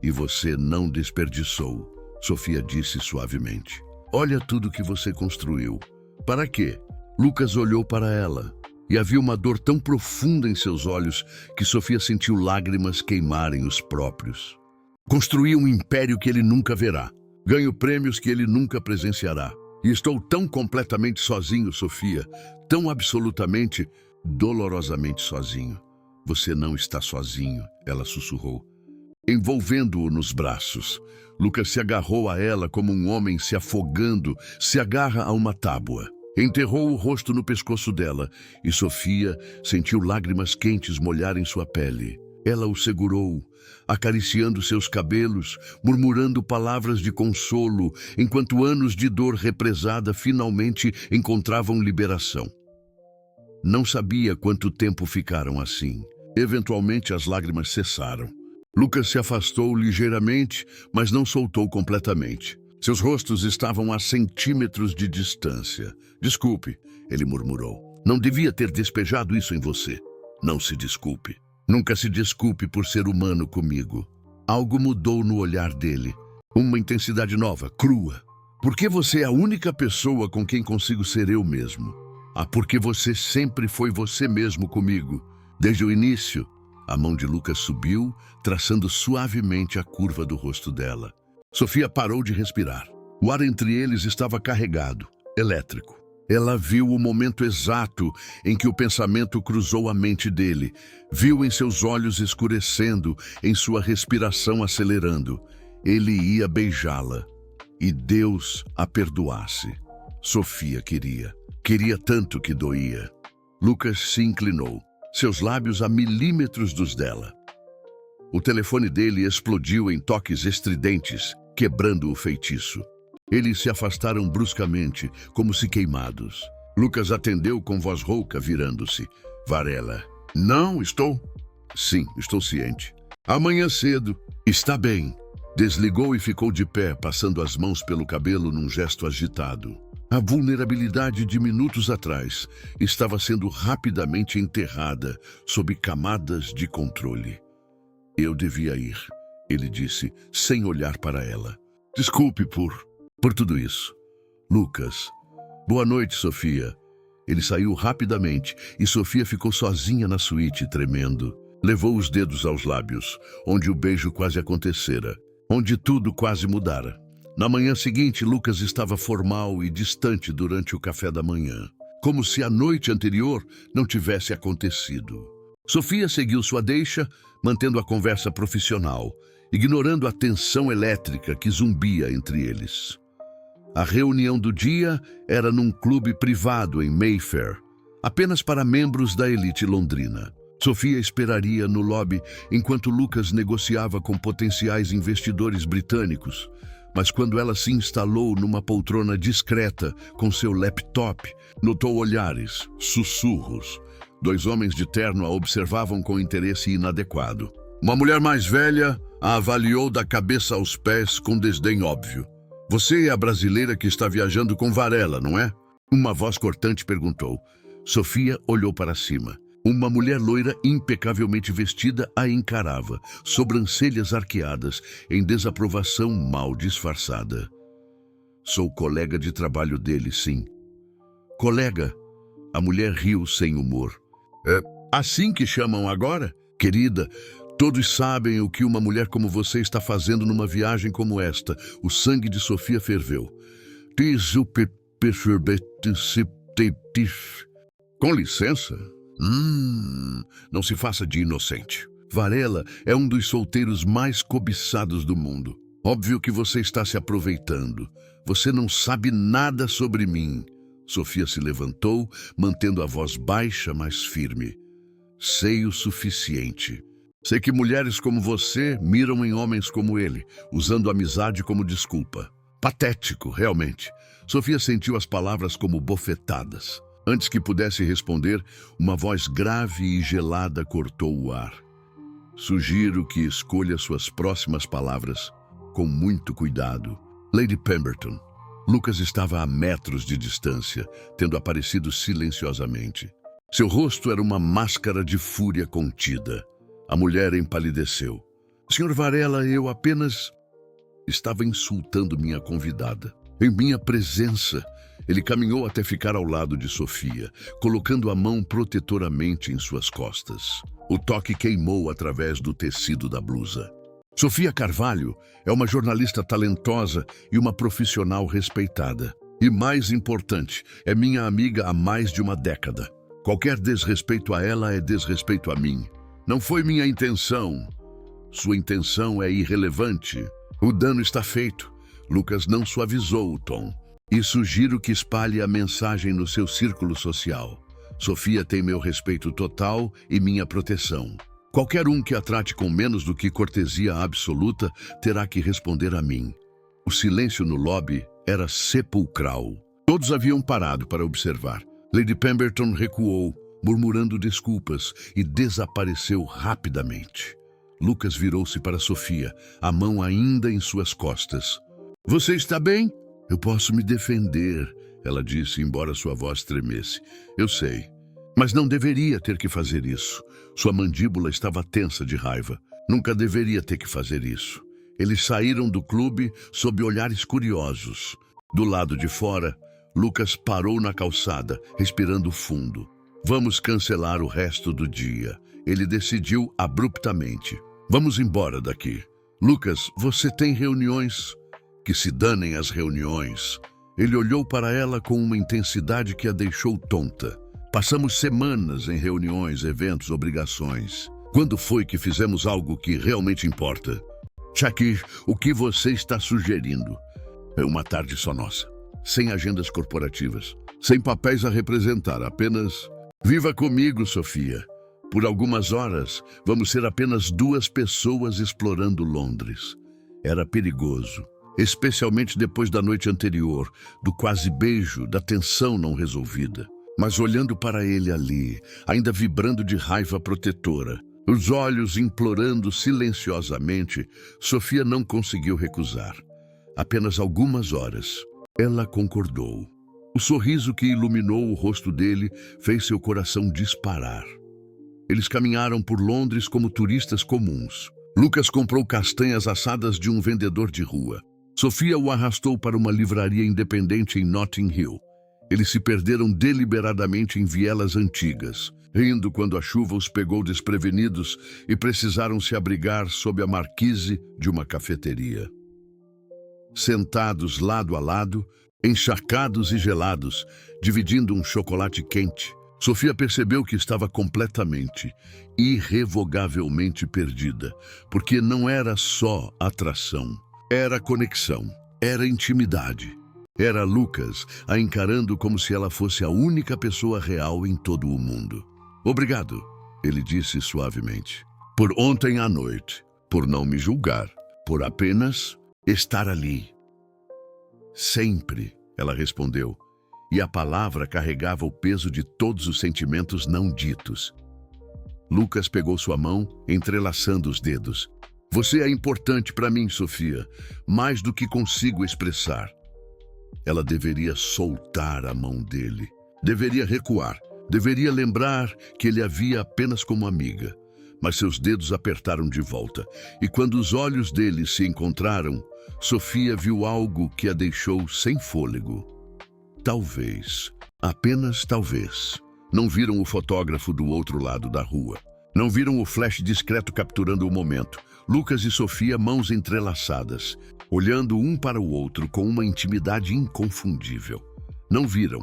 E você não desperdiçou, Sofia disse suavemente. Olha tudo que você construiu. Para quê? Lucas olhou para ela e havia uma dor tão profunda em seus olhos que Sofia sentiu lágrimas queimarem os próprios. Construí um império que ele nunca verá. Ganho prêmios que ele nunca presenciará. E estou tão completamente sozinho, Sofia, tão absolutamente, dolorosamente sozinho. Você não está sozinho, ela sussurrou, envolvendo-o nos braços. Lucas se agarrou a ela como um homem se afogando, se agarra a uma tábua. Enterrou o rosto no pescoço dela e Sofia sentiu lágrimas quentes molharem sua pele. Ela o segurou, acariciando seus cabelos, murmurando palavras de consolo, enquanto anos de dor represada finalmente encontravam liberação. Não sabia quanto tempo ficaram assim. Eventualmente as lágrimas cessaram. Lucas se afastou ligeiramente, mas não soltou completamente. Seus rostos estavam a centímetros de distância. Desculpe, ele murmurou. Não devia ter despejado isso em você. Não se desculpe. Nunca se desculpe por ser humano comigo. Algo mudou no olhar dele. Uma intensidade nova, crua. Porque você é a única pessoa com quem consigo ser eu mesmo. Porque você sempre foi você mesmo comigo. Desde o início, a mão de Lucas subiu, traçando suavemente a curva do rosto dela. Sofia parou de respirar. O ar entre eles estava carregado, elétrico. Ela viu o momento exato em que o pensamento cruzou a mente dele. Viu em seus olhos escurecendo, em sua respiração acelerando. Ele ia beijá-la. E Deus a perdoasse. Sofia queria. Queria tanto que doía. Lucas se inclinou, seus lábios a milímetros dos dela. O telefone dele explodiu em toques estridentes, quebrando o feitiço. Eles se afastaram bruscamente, como se queimados. Lucas atendeu com voz rouca, virando-se. Varela. Não, estou... Sim, estou ciente. Amanhã cedo. Está bem. Desligou e ficou de pé, passando as mãos pelo cabelo num gesto agitado. A vulnerabilidade de minutos atrás estava sendo rapidamente enterrada sob camadas de controle. Eu devia ir, ele disse, sem olhar para ela. Desculpe por tudo isso. Lucas. Boa noite, Sofia. Ele saiu rapidamente e Sofia ficou sozinha na suíte, tremendo. Levou os dedos aos lábios, onde o beijo quase acontecera, onde tudo quase mudara. Na manhã seguinte, Lucas estava formal e distante durante o café da manhã, como se a noite anterior não tivesse acontecido. Sofia seguiu sua deixa, mantendo a conversa profissional, ignorando a tensão elétrica que zumbia entre eles. A reunião do dia era num clube privado em Mayfair, apenas para membros da elite londrina. Sofia esperaria no lobby enquanto Lucas negociava com potenciais investidores britânicos, mas quando ela se instalou numa poltrona discreta com seu laptop, notou olhares, sussurros. 2 homens de terno a observavam com interesse inadequado. Uma mulher mais velha a avaliou da cabeça aos pés com desdém óbvio. Você é a brasileira que está viajando com Varela, não é? Uma voz cortante perguntou. Sofia olhou para cima. Uma mulher loira impecavelmente vestida a encarava, sobrancelhas arqueadas, em desaprovação mal disfarçada. Sou colega de trabalho dele, sim. Colega? A mulher riu sem humor. É assim que chamam agora? Querida, todos sabem o que uma mulher como você está fazendo numa viagem como esta. O sangue de Sofia ferveu. Com licença? Não se faça de inocente. Varela é um dos solteiros mais cobiçados do mundo. Óbvio que você está se aproveitando. Você não sabe nada sobre mim. Sofia se levantou, mantendo a voz baixa, mas firme. Sei o suficiente. Sei que mulheres como você miram em homens como ele, usando a amizade como desculpa. Patético, realmente. Sofia sentiu as palavras como bofetadas. Antes que pudesse responder, uma voz grave e gelada cortou o ar. Sugiro que escolha suas próximas palavras com muito cuidado. Lady Pemberton. Lucas estava a metros de distância, tendo aparecido silenciosamente. Seu rosto era uma máscara de fúria contida. A mulher empalideceu. Sr. Varela, eu apenas estava insultando minha convidada. Em minha presença, ele caminhou até ficar ao lado de Sofia, colocando a mão protetoramente em suas costas. O toque queimou através do tecido da blusa. Sofia Carvalho é uma jornalista talentosa e uma profissional respeitada. E mais importante, é minha amiga há mais de uma década. Qualquer desrespeito a ela é desrespeito a mim. Não foi minha intenção. Sua intenção é irrelevante. O dano está feito. Lucas não suavizou o tom. E sugiro que espalhe a mensagem no seu círculo social. Sofia tem meu respeito total e minha proteção. Qualquer um que a trate com menos do que cortesia absoluta terá que responder a mim. O silêncio no lobby era sepulcral. Todos haviam parado para observar. Lady Pemberton recuou, murmurando desculpas, e desapareceu rapidamente. Lucas virou-se para Sofia, a mão ainda em suas costas. Você está bem? Eu posso me defender, ela disse, embora sua voz tremesse. Eu sei, mas não deveria ter que fazer isso. Sua mandíbula estava tensa de raiva. Nunca deveria ter que fazer isso. Eles saíram do clube sob olhares curiosos. Do lado de fora, Lucas parou na calçada, respirando fundo. Vamos cancelar o resto do dia. Ele decidiu abruptamente. Vamos embora daqui. Lucas, você tem reuniões? Que se danem as reuniões. Ele olhou para ela com uma intensidade que a deixou tonta. Passamos semanas em reuniões, eventos, obrigações. Quando foi que fizemos algo que realmente importa? Shakir, o que você está sugerindo? É uma tarde só nossa. Sem agendas corporativas. Sem papéis a representar, apenas... Viva comigo, Sofia. Por algumas horas, vamos ser apenas 2 pessoas explorando Londres. Era perigoso. Especialmente depois da noite anterior, do quase beijo, da tensão não resolvida. Mas olhando para ele ali, ainda vibrando de raiva protetora, os olhos implorando silenciosamente, Sofia não conseguiu recusar. Apenas algumas horas, ela concordou. O sorriso que iluminou o rosto dele fez seu coração disparar. Eles caminharam por Londres como turistas comuns. Lucas comprou castanhas assadas de um vendedor de rua. Sofia o arrastou para uma livraria independente em Notting Hill. Eles se perderam deliberadamente em vielas antigas, rindo quando a chuva os pegou desprevenidos e precisaram se abrigar sob a marquise de uma cafeteria. sentados lado a lado, encharcados e gelados, dividindo um chocolate quente. Sofia percebeu que estava completamente, irrevogavelmente perdida, porque não era só atração, era conexão, era intimidade. Era Lucas a encarando como se ela fosse a única pessoa real em todo o mundo. Obrigado, ele disse suavemente, por ontem à noite, por não me julgar, por apenas estar ali. Sempre, ela respondeu, e a palavra carregava o peso de todos os sentimentos não ditos. Lucas pegou sua mão, entrelaçando os dedos. Você é importante para mim, Sofia, mais do que consigo expressar. Ela deveria soltar a mão dele, deveria recuar, deveria lembrar que ele a via apenas como amiga. Mas seus dedos apertaram de volta, e quando os olhos dele se encontraram, Sofia viu algo que a deixou sem fôlego. Talvez, apenas talvez, não viram o fotógrafo do outro lado da rua. Não viram o flash discreto capturando o momento. Lucas e Sofia, mãos entrelaçadas, olhando um para o outro com uma intimidade inconfundível. Não viram,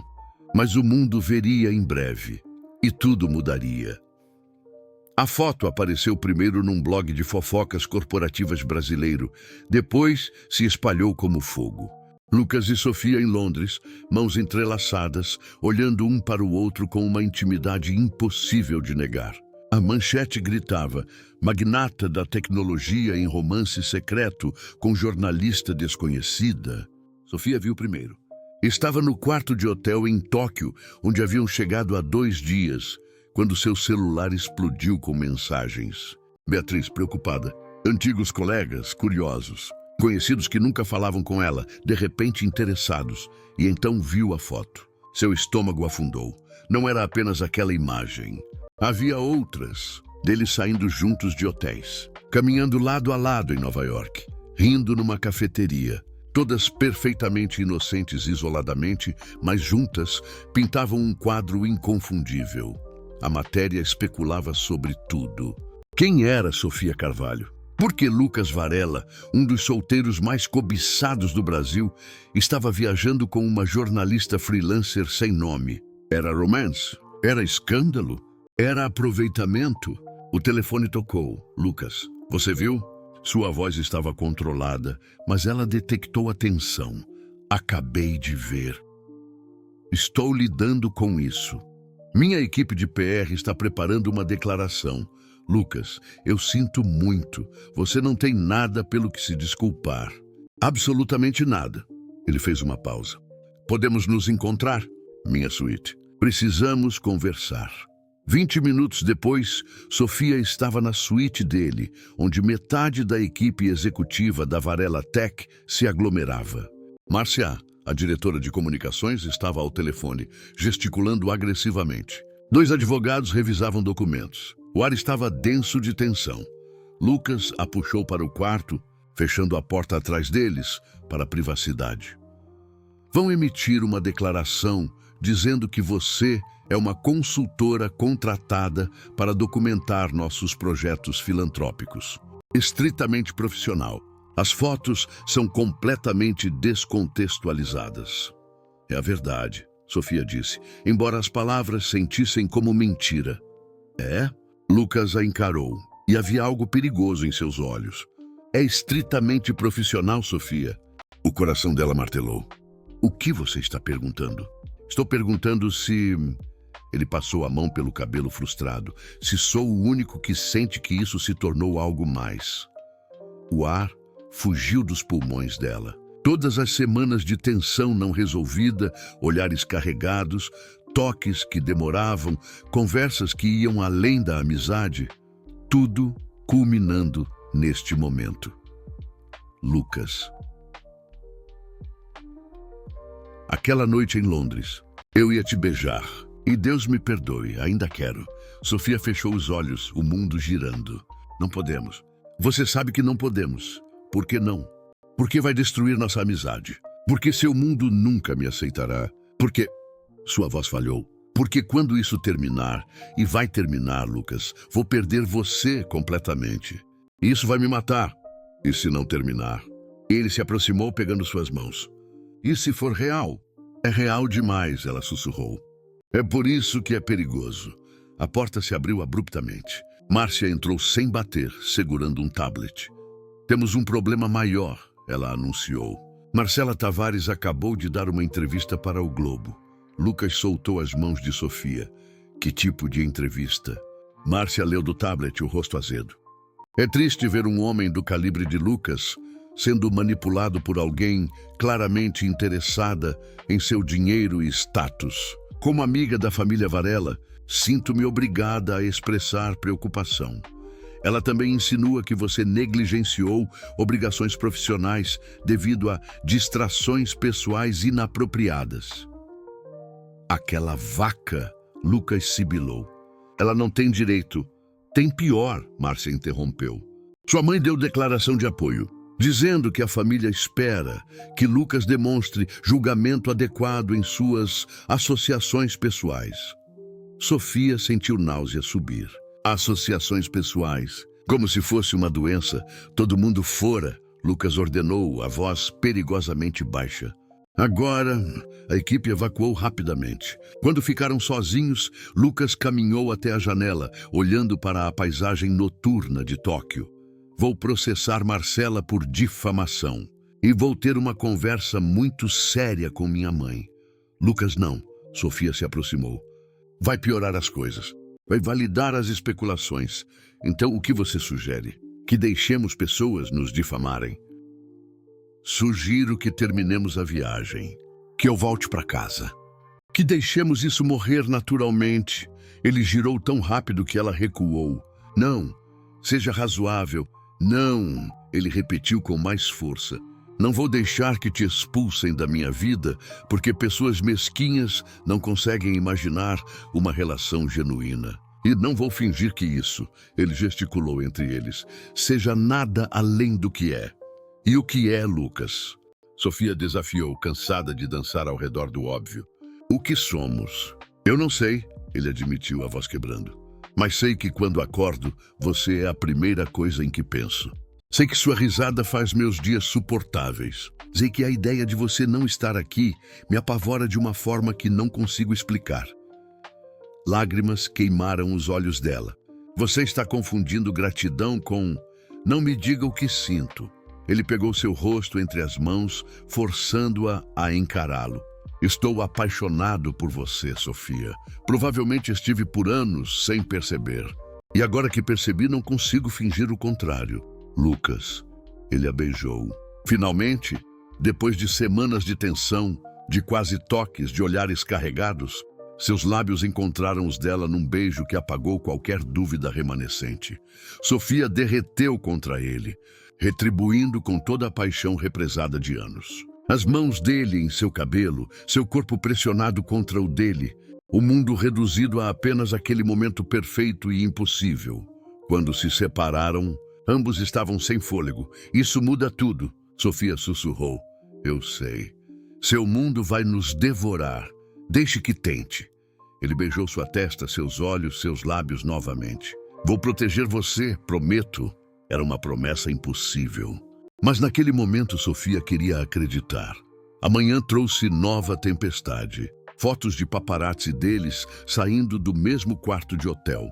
mas o mundo veria em breve, e tudo mudaria. A foto apareceu primeiro num blog de fofocas corporativas brasileiro, depois se espalhou como fogo. Lucas e Sofia em Londres, mãos entrelaçadas, olhando um para o outro com uma intimidade impossível de negar. A manchete gritava, magnata da tecnologia em romance secreto com jornalista desconhecida. Sofia viu primeiro. Estava no quarto de hotel em Tóquio, onde haviam chegado há 2 dias, quando seu celular explodiu com mensagens. Beatriz, preocupada. Antigos colegas, curiosos. Conhecidos que nunca falavam com ela, de repente interessados. E então viu a foto. Seu estômago afundou. Não era apenas aquela imagem. Havia outras, deles saindo juntos de hotéis, caminhando lado a lado em Nova York, rindo numa cafeteria, todas perfeitamente inocentes isoladamente, mas juntas pintavam um quadro inconfundível. A matéria especulava sobre tudo. Quem era Sofia Carvalho? Por que Lucas Varela, um dos solteiros mais cobiçados do Brasil, estava viajando com uma jornalista freelancer sem nome? Era romance? Era escândalo? Era aproveitamento? O telefone tocou. Lucas, você viu? Sua voz estava controlada, mas ela detectou a tensão. Acabei de ver. Estou lidando com isso. Minha equipe de PR está preparando uma declaração. Lucas, eu sinto muito. Você não tem nada pelo que se desculpar. Absolutamente nada. Ele fez uma pausa. Podemos nos encontrar? Minha suíte. Precisamos conversar. 20 minutos depois, Sofia estava na suíte dele, onde metade da equipe executiva da Varela Tech se aglomerava. Márcia, a diretora de comunicações, estava ao telefone, gesticulando agressivamente. 2 advogados revisavam documentos. O ar estava denso de tensão. Lucas a puxou para o quarto, fechando a porta atrás deles, para a privacidade. Vão emitir uma declaração dizendo que você é uma consultora contratada para documentar nossos projetos filantrópicos. Estritamente profissional. As fotos são completamente descontextualizadas. É a verdade, Sofia disse, embora as palavras sentissem como mentira. É? Lucas a encarou, e havia algo perigoso em seus olhos. É estritamente profissional, Sofia. O coração dela martelou. O que você está perguntando? Estou perguntando se... Ele passou a mão pelo cabelo frustrado. Se sou o único que sente que isso se tornou algo mais. O ar fugiu dos pulmões dela. Todas as semanas de tensão não resolvida, olhares carregados, toques que demoravam, conversas que iam além da amizade, tudo culminando neste momento. Lucas. Aquela noite em Londres, eu ia te beijar. E Deus me perdoe, ainda quero. Sofia fechou os olhos, o mundo girando. Não podemos. Você sabe que não podemos. Por que não? Porque vai destruir nossa amizade. Porque seu mundo nunca me aceitará. Porque... Sua voz falhou. Porque quando isso terminar, e vai terminar, Lucas, vou perder você completamente. Isso vai me matar. E se não terminar? Ele se aproximou pegando suas mãos. E se for real? É real demais, ela sussurrou. É por isso que é perigoso. A porta se abriu abruptamente. Márcia entrou sem bater, segurando um tablet. Temos um problema maior, ela anunciou. Marcela Tavares acabou de dar uma entrevista para o Globo. Lucas soltou as mãos de Sofia. Que tipo de entrevista? Márcia leu do tablet, o rosto azedo. É triste ver um homem do calibre de Lucas sendo manipulado por alguém claramente interessada em seu dinheiro e status. Como amiga da família Varela, sinto-me obrigada a expressar preocupação. Ela também insinua que você negligenciou obrigações profissionais devido a distrações pessoais inapropriadas. Aquela vaca, Lucas sibilou. Ela não tem direito. Tem pior, Márcia interrompeu. Sua mãe deu declaração de apoio, dizendo que a família espera que Lucas demonstre julgamento adequado em suas associações pessoais. Sofia sentiu náusea subir. Associações pessoais, como se fosse uma doença, todo mundo fora, Lucas ordenou, a voz perigosamente baixa. Agora, a equipe evacuou rapidamente. Quando ficaram sozinhos, Lucas caminhou até a janela, olhando para a paisagem noturna de Tóquio. Vou processar Marcela por difamação. E vou ter uma conversa muito séria com minha mãe. Lucas, não. Sofia se aproximou. Vai piorar as coisas. Vai validar as especulações. Então, o que você sugere? Que deixemos pessoas nos difamarem? Sugiro que terminemos a viagem. Que eu volte para casa. Que deixemos isso morrer naturalmente. Ele girou tão rápido que ela recuou. Não. Seja razoável. Não. Ele repetiu com mais força. Não vou deixar que te expulsem da minha vida, porque pessoas mesquinhas não conseguem imaginar uma relação genuína. E não vou fingir que isso, ele gesticulou entre eles, seja nada além do que é. E o que é, Lucas? Sofia desafiou, cansada de dançar ao redor do óbvio. O que somos? Eu não sei, ele admitiu, a voz quebrando. Mas sei que quando acordo, você é a primeira coisa em que penso. Sei que sua risada faz meus dias suportáveis. Sei que a ideia de você não estar aqui me apavora de uma forma que não consigo explicar. Lágrimas queimaram os olhos dela. Você está confundindo gratidão com... Não me diga o que sinto. Ele pegou seu rosto entre as mãos, forçando-a a encará-lo. Estou apaixonado por você, Sofia. Provavelmente estive por anos sem perceber. E agora que percebi, não consigo fingir o contrário. Lucas, ele a beijou. Finalmente, depois de semanas de tensão, de quase toques, de olhares carregados, seus lábios encontraram os dela num beijo que apagou qualquer dúvida remanescente. Sofia derreteu contra ele, retribuindo com toda a paixão represada de anos. As mãos dele em seu cabelo, seu corpo pressionado contra o dele, o mundo reduzido a apenas aquele momento perfeito e impossível. Quando se separaram, ambos estavam sem fôlego. Isso muda tudo, Sofia sussurrou. Eu sei. Seu mundo vai nos devorar. Deixe que tente. Ele beijou sua testa, seus olhos, seus lábios novamente. Vou proteger você, prometo. Era uma promessa impossível. Mas naquele momento Sofia queria acreditar. Amanhã trouxe nova tempestade. Fotos de paparazzi deles saindo do mesmo quarto de hotel.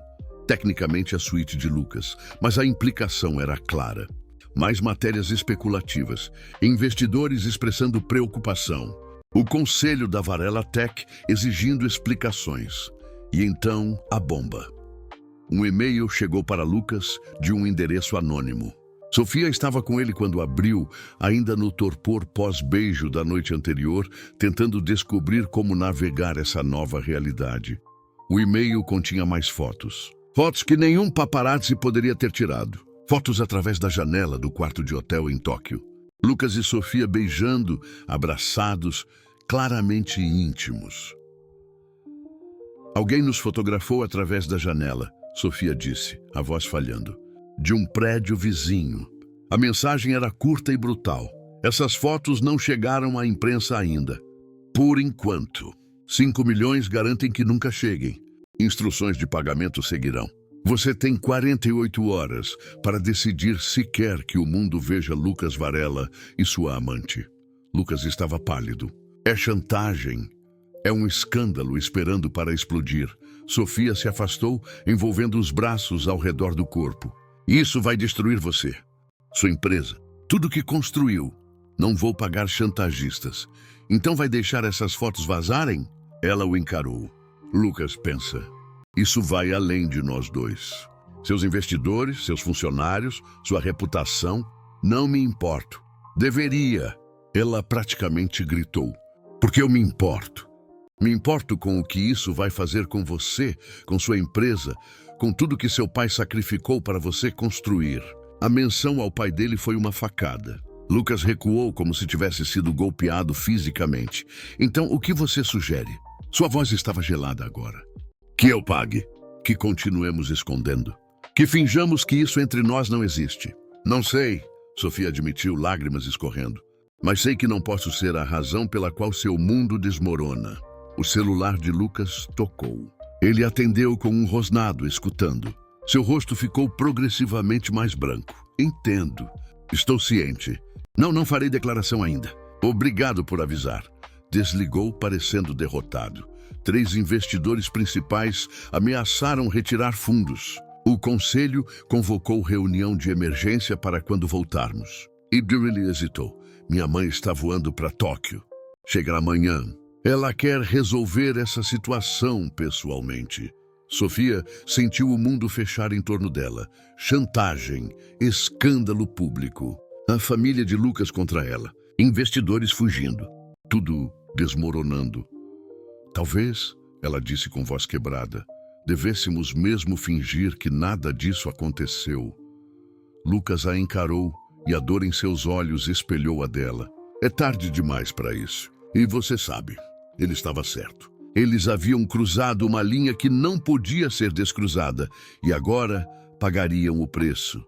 Tecnicamente a suíte de Lucas, mas a implicação era clara. Mais matérias especulativas, investidores expressando preocupação. O conselho da Varela Tech exigindo explicações. E então, a bomba. Um e-mail chegou para Lucas de um endereço anônimo. Sofia estava com ele quando abriu, ainda no torpor pós-beijo da noite anterior, tentando descobrir como navegar essa nova realidade. O e-mail continha mais fotos. Fotos que nenhum paparazzi poderia ter tirado. Fotos através da janela do quarto de hotel em Tóquio. Lucas e Sofia beijando, abraçados, claramente íntimos. Alguém nos fotografou através da janela, Sofia disse, a voz falhando. De um prédio vizinho. A mensagem era curta e brutal. Essas fotos não chegaram à imprensa ainda. Por enquanto. 5 milhões garantem que nunca cheguem. Instruções de pagamento seguirão. Você tem 48 horas para decidir se quer que o mundo veja Lucas Varela e sua amante. Lucas estava pálido. É chantagem. É um escândalo esperando para explodir. Sofia se afastou, envolvendo os braços ao redor do corpo. Isso vai destruir você, sua empresa, tudo que construiu. Não vou pagar chantagistas. Então vai deixar essas fotos vazarem? Ela o encarou. Lucas pensa. Isso vai além de nós dois. Seus investidores, seus funcionários, sua reputação. Não me importo. Deveria. Ela praticamente gritou. Porque eu me importo. Me importo com o que isso vai fazer com você, com sua empresa, com tudo que seu pai sacrificou para você construir. A menção ao pai dele foi uma facada. Lucas recuou como se tivesse sido golpeado fisicamente. Então, o que você sugere? Sua voz estava gelada agora. Que eu pague. Que continuemos escondendo. Que finjamos que isso entre nós não existe. Não sei, Sofia admitiu, lágrimas escorrendo. Mas sei que não posso ser a razão pela qual seu mundo desmorona. O celular de Lucas tocou. Ele atendeu com um rosnado, escutando. Seu rosto ficou progressivamente mais branco. Entendo. Estou ciente. Não farei declaração ainda. Obrigado por avisar. Desligou, parecendo derrotado. 3 investidores principais ameaçaram retirar fundos. O conselho convocou reunião de emergência para quando voltarmos. Idrili hesitou. Minha mãe está voando para Tóquio. Chegará amanhã. Ela quer resolver essa situação pessoalmente. Sofia sentiu o mundo fechar em torno dela. Chantagem, escândalo público. A família de Lucas contra ela. Investidores fugindo. Tudo desmoronando. Talvez, ela disse com voz quebrada, devêssemos mesmo fingir que nada disso aconteceu. Lucas a encarou e a dor em seus olhos espelhou a dela. É tarde demais para isso. E você sabe, ele estava certo. Eles haviam cruzado uma linha que não podia ser descruzada e agora pagariam o preço.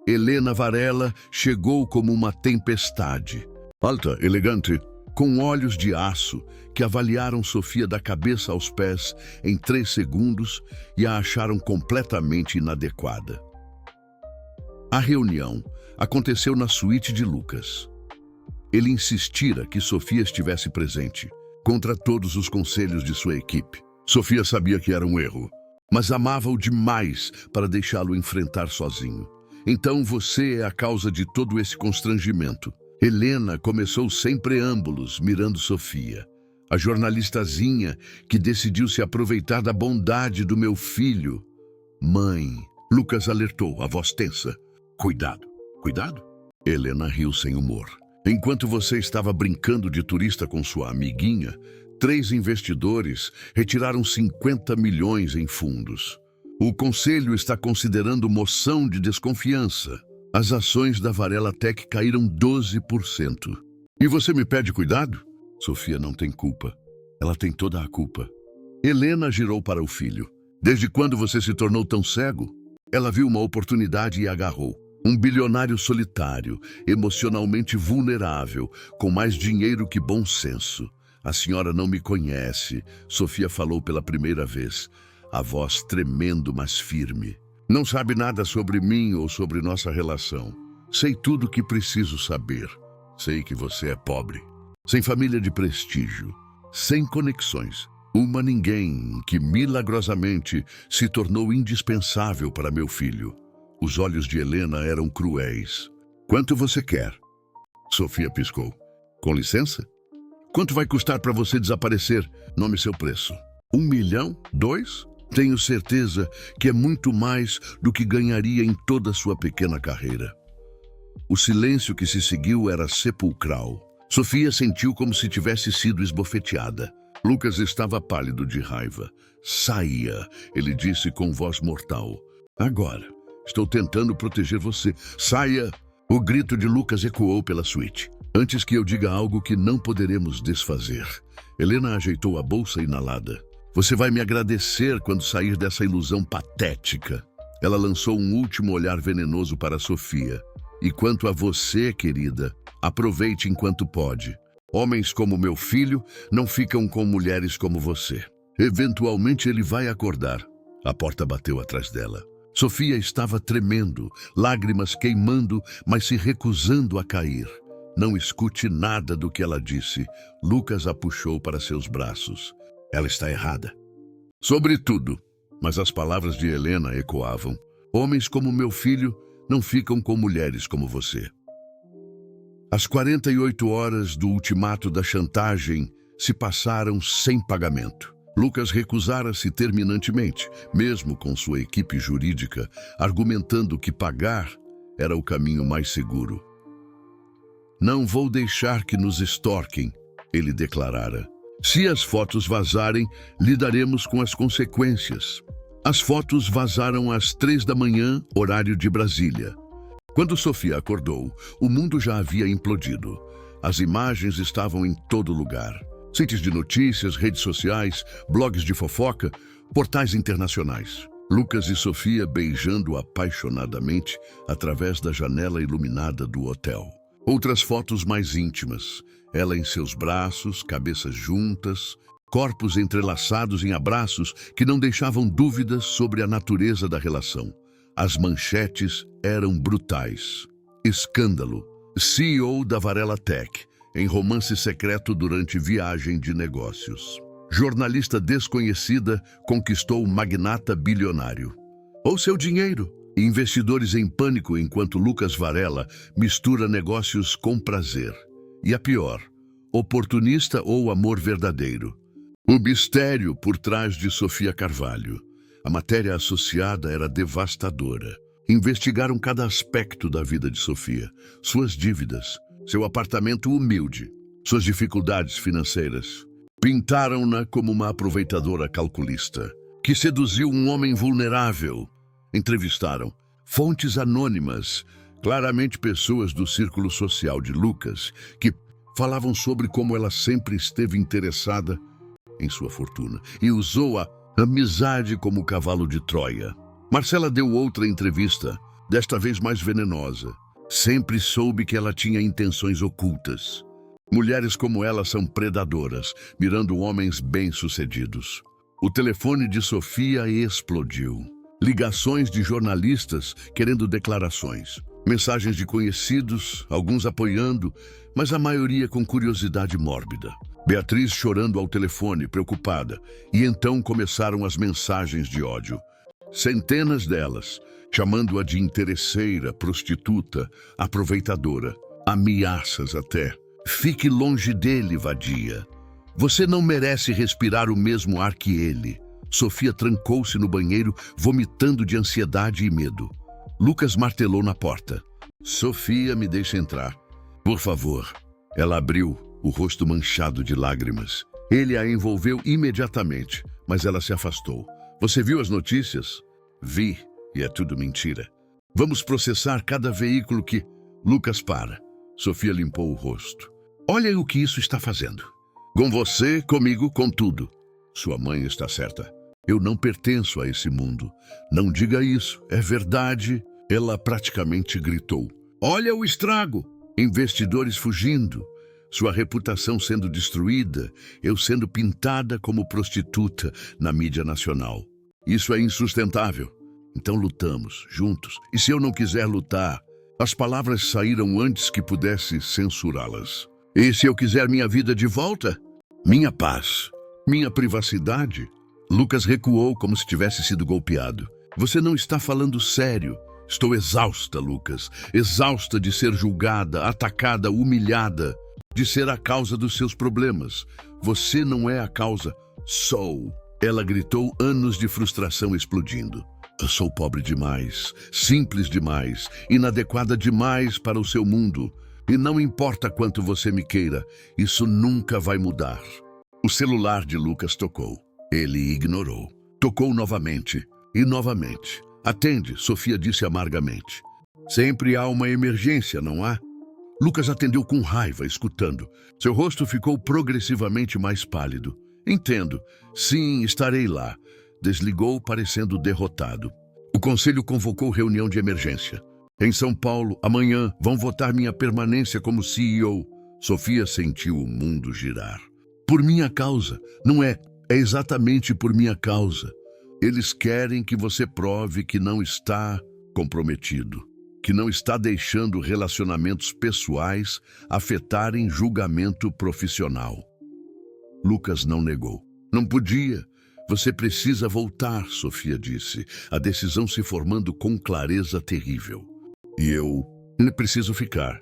Helena Varela chegou como uma tempestade. Alta, elegante, com olhos de aço que avaliaram Sofia da cabeça aos pés em 3 segundos e a acharam completamente inadequada. A reunião aconteceu na suíte de Lucas. Ele insistira que Sofia estivesse presente, contra todos os conselhos de sua equipe. Sofia sabia que era um erro, mas amava-o demais para deixá-lo enfrentar sozinho. Então você é a causa de todo esse constrangimento. Helena começou sem preâmbulos, mirando Sofia. A jornalistazinha que decidiu se aproveitar da bondade do meu filho. Mãe, Lucas alertou, a voz tensa. Cuidado. Cuidado? Helena riu sem humor. Enquanto você estava brincando de turista com sua amiguinha, 3 investidores retiraram 50 milhões em fundos. O conselho está considerando moção de desconfiança. As ações da Varela Tech caíram 12%. E você me pede cuidado? Sofia não tem culpa. Ela tem toda a culpa. Helena girou para o filho. Desde quando você se tornou tão cego? Ela viu uma oportunidade e agarrou. Um bilionário solitário, emocionalmente vulnerável, com mais dinheiro que bom senso. A senhora não me conhece, Sofia falou pela primeira vez, a voz tremendo, mas firme. Não sabe nada sobre mim ou sobre nossa relação. Sei tudo o que preciso saber. Sei que você é pobre, sem família de prestígio, sem conexões. Uma ninguém que milagrosamente se tornou indispensável para meu filho. Os olhos de Helena eram cruéis. Quanto você quer? Sofia piscou. Com licença? Quanto vai custar para você desaparecer? Nome seu preço. 1 milhão? 2? Tenho certeza que é muito mais do que ganharia em toda a sua pequena carreira. O silêncio que se seguiu era sepulcral. Sofia sentiu como se tivesse sido esbofeteada. Lucas estava pálido de raiva. Saia, ele disse com voz mortal. Agora, estou tentando proteger você. Saia! O grito de Lucas ecoou pela suíte. Antes que eu diga algo que não poderemos desfazer. Helena ajeitou a bolsa inalada. Você vai me agradecer quando sair dessa ilusão patética. Ela lançou um último olhar venenoso para Sofia. E quanto a você, querida, aproveite enquanto pode. Homens como meu filho não ficam com mulheres como você. Eventualmente ele vai acordar. A porta bateu atrás dela. Sofia estava tremendo, lágrimas queimando, mas se recusando a cair. Não escute nada do que ela disse. Lucas a puxou para seus braços. Ela está errada. Sobretudo, mas as palavras de Helena ecoavam. Homens como meu filho não ficam com mulheres como você. As 48 horas do ultimato da chantagem se passaram sem pagamento. Lucas recusara-se terminantemente, mesmo com sua equipe jurídica, argumentando que pagar era o caminho mais seguro. Não vou deixar que nos extorquem, ele declarara. Se as fotos vazarem, lidaremos com as consequências. As fotos vazaram às 3 da manhã, horário de Brasília. Quando Sofia acordou, o mundo já havia implodido. As imagens estavam em todo lugar. Sites de notícias, redes sociais, blogs de fofoca, portais internacionais. Lucas e Sofia beijando apaixonadamente através da janela iluminada do hotel. Outras fotos mais íntimas. Ela em seus braços, cabeças juntas, corpos entrelaçados em abraços que não deixavam dúvidas sobre a natureza da relação. As manchetes eram brutais. Escândalo. CEO da Varela Tech, em romance secreto durante viagem de negócios. Jornalista desconhecida conquistou magnata bilionário. Ou seu dinheiro. Investidores em pânico enquanto Lucas Varela mistura negócios com prazer. E a pior, oportunista ou amor verdadeiro. O mistério por trás de Sofia Carvalho. A matéria associada era devastadora. Investigaram cada aspecto da vida de Sofia, suas dívidas, seu apartamento humilde, suas dificuldades financeiras. Pintaram-na como uma aproveitadora calculista, que seduziu um homem vulnerável. Entrevistaram fontes anônimas, claramente pessoas do círculo social de Lucas, que falavam sobre como ela sempre esteve interessada em sua fortuna e usou a amizade como cavalo de Troia. Marcela deu outra entrevista, desta vez mais venenosa. Sempre soube que ela tinha intenções ocultas. Mulheres como ela são predadoras, mirando homens bem-sucedidos. O telefone de Sofia explodiu. Ligações de jornalistas querendo declarações. Mensagens de conhecidos, alguns apoiando, mas a maioria com curiosidade mórbida. Beatriz chorando ao telefone, preocupada, e então começaram as mensagens de ódio. Centenas delas, chamando-a de interesseira, prostituta, aproveitadora, ameaças até. Fique longe dele, vadia. Você não merece respirar o mesmo ar que ele. Sofia trancou-se no banheiro, vomitando de ansiedade e medo. Lucas martelou na porta. Sofia, me deixa entrar. Por favor. Ela abriu, o rosto manchado de lágrimas. Ele a envolveu imediatamente, mas ela se afastou. Você viu as notícias? Vi, e é tudo mentira. Vamos processar cada veículo que... Lucas, para. Sofia limpou o rosto. Olha o que isso está fazendo. Com você, comigo, com tudo. Sua mãe está certa. Eu não pertenço a esse mundo. Não diga isso, é verdade. Ela praticamente gritou. Olha o estrago! Investidores fugindo. Sua reputação sendo destruída. Eu sendo pintada como prostituta na mídia nacional. Isso é insustentável. Então lutamos, juntos. E se eu não quiser lutar? As palavras saíram antes que pudesse censurá-las. E se eu quiser minha vida de volta? Minha paz? Minha privacidade? Lucas recuou como se tivesse sido golpeado. Você não está falando sério. Estou exausta, Lucas. Exausta de ser julgada, atacada, humilhada. De ser a causa dos seus problemas. Você não é a causa. Sou. Ela gritou, anos de frustração explodindo. Eu sou pobre demais, simples demais, inadequada demais para o seu mundo. E não importa quanto você me queira, isso nunca vai mudar. O celular de Lucas tocou. Ele ignorou. Tocou novamente e novamente. Atende, Sofia disse amargamente. Sempre há uma emergência, não há? Lucas atendeu com raiva, escutando. Seu rosto ficou progressivamente mais pálido. Entendo. Sim, estarei lá. Desligou, parecendo derrotado. O conselho convocou reunião de emergência. Em São Paulo, amanhã, vão votar minha permanência como CEO. Sofia sentiu o mundo girar. Por minha causa. Não é. É exatamente por minha causa. Eles querem que você prove que não está comprometido, que não está deixando relacionamentos pessoais afetarem julgamento profissional. Lucas não negou. Não podia. Você precisa voltar, Sofia disse, a decisão se formando com clareza terrível. E eu preciso ficar.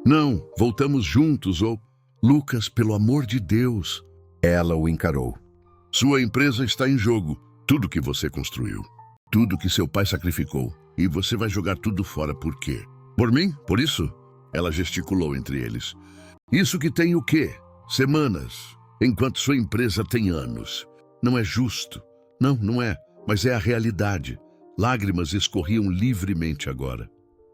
Não, voltamos juntos ou... Lucas, pelo amor de Deus. Ela o encarou. Sua empresa está em jogo. Tudo que você construiu. Tudo que seu pai sacrificou. E você vai jogar tudo fora por quê? Por mim? Por isso? Ela gesticulou entre eles. Isso que tem o quê? Semanas. Enquanto sua empresa tem anos. Não é justo. Não, não é. Mas é a realidade. Lágrimas escorriam livremente agora.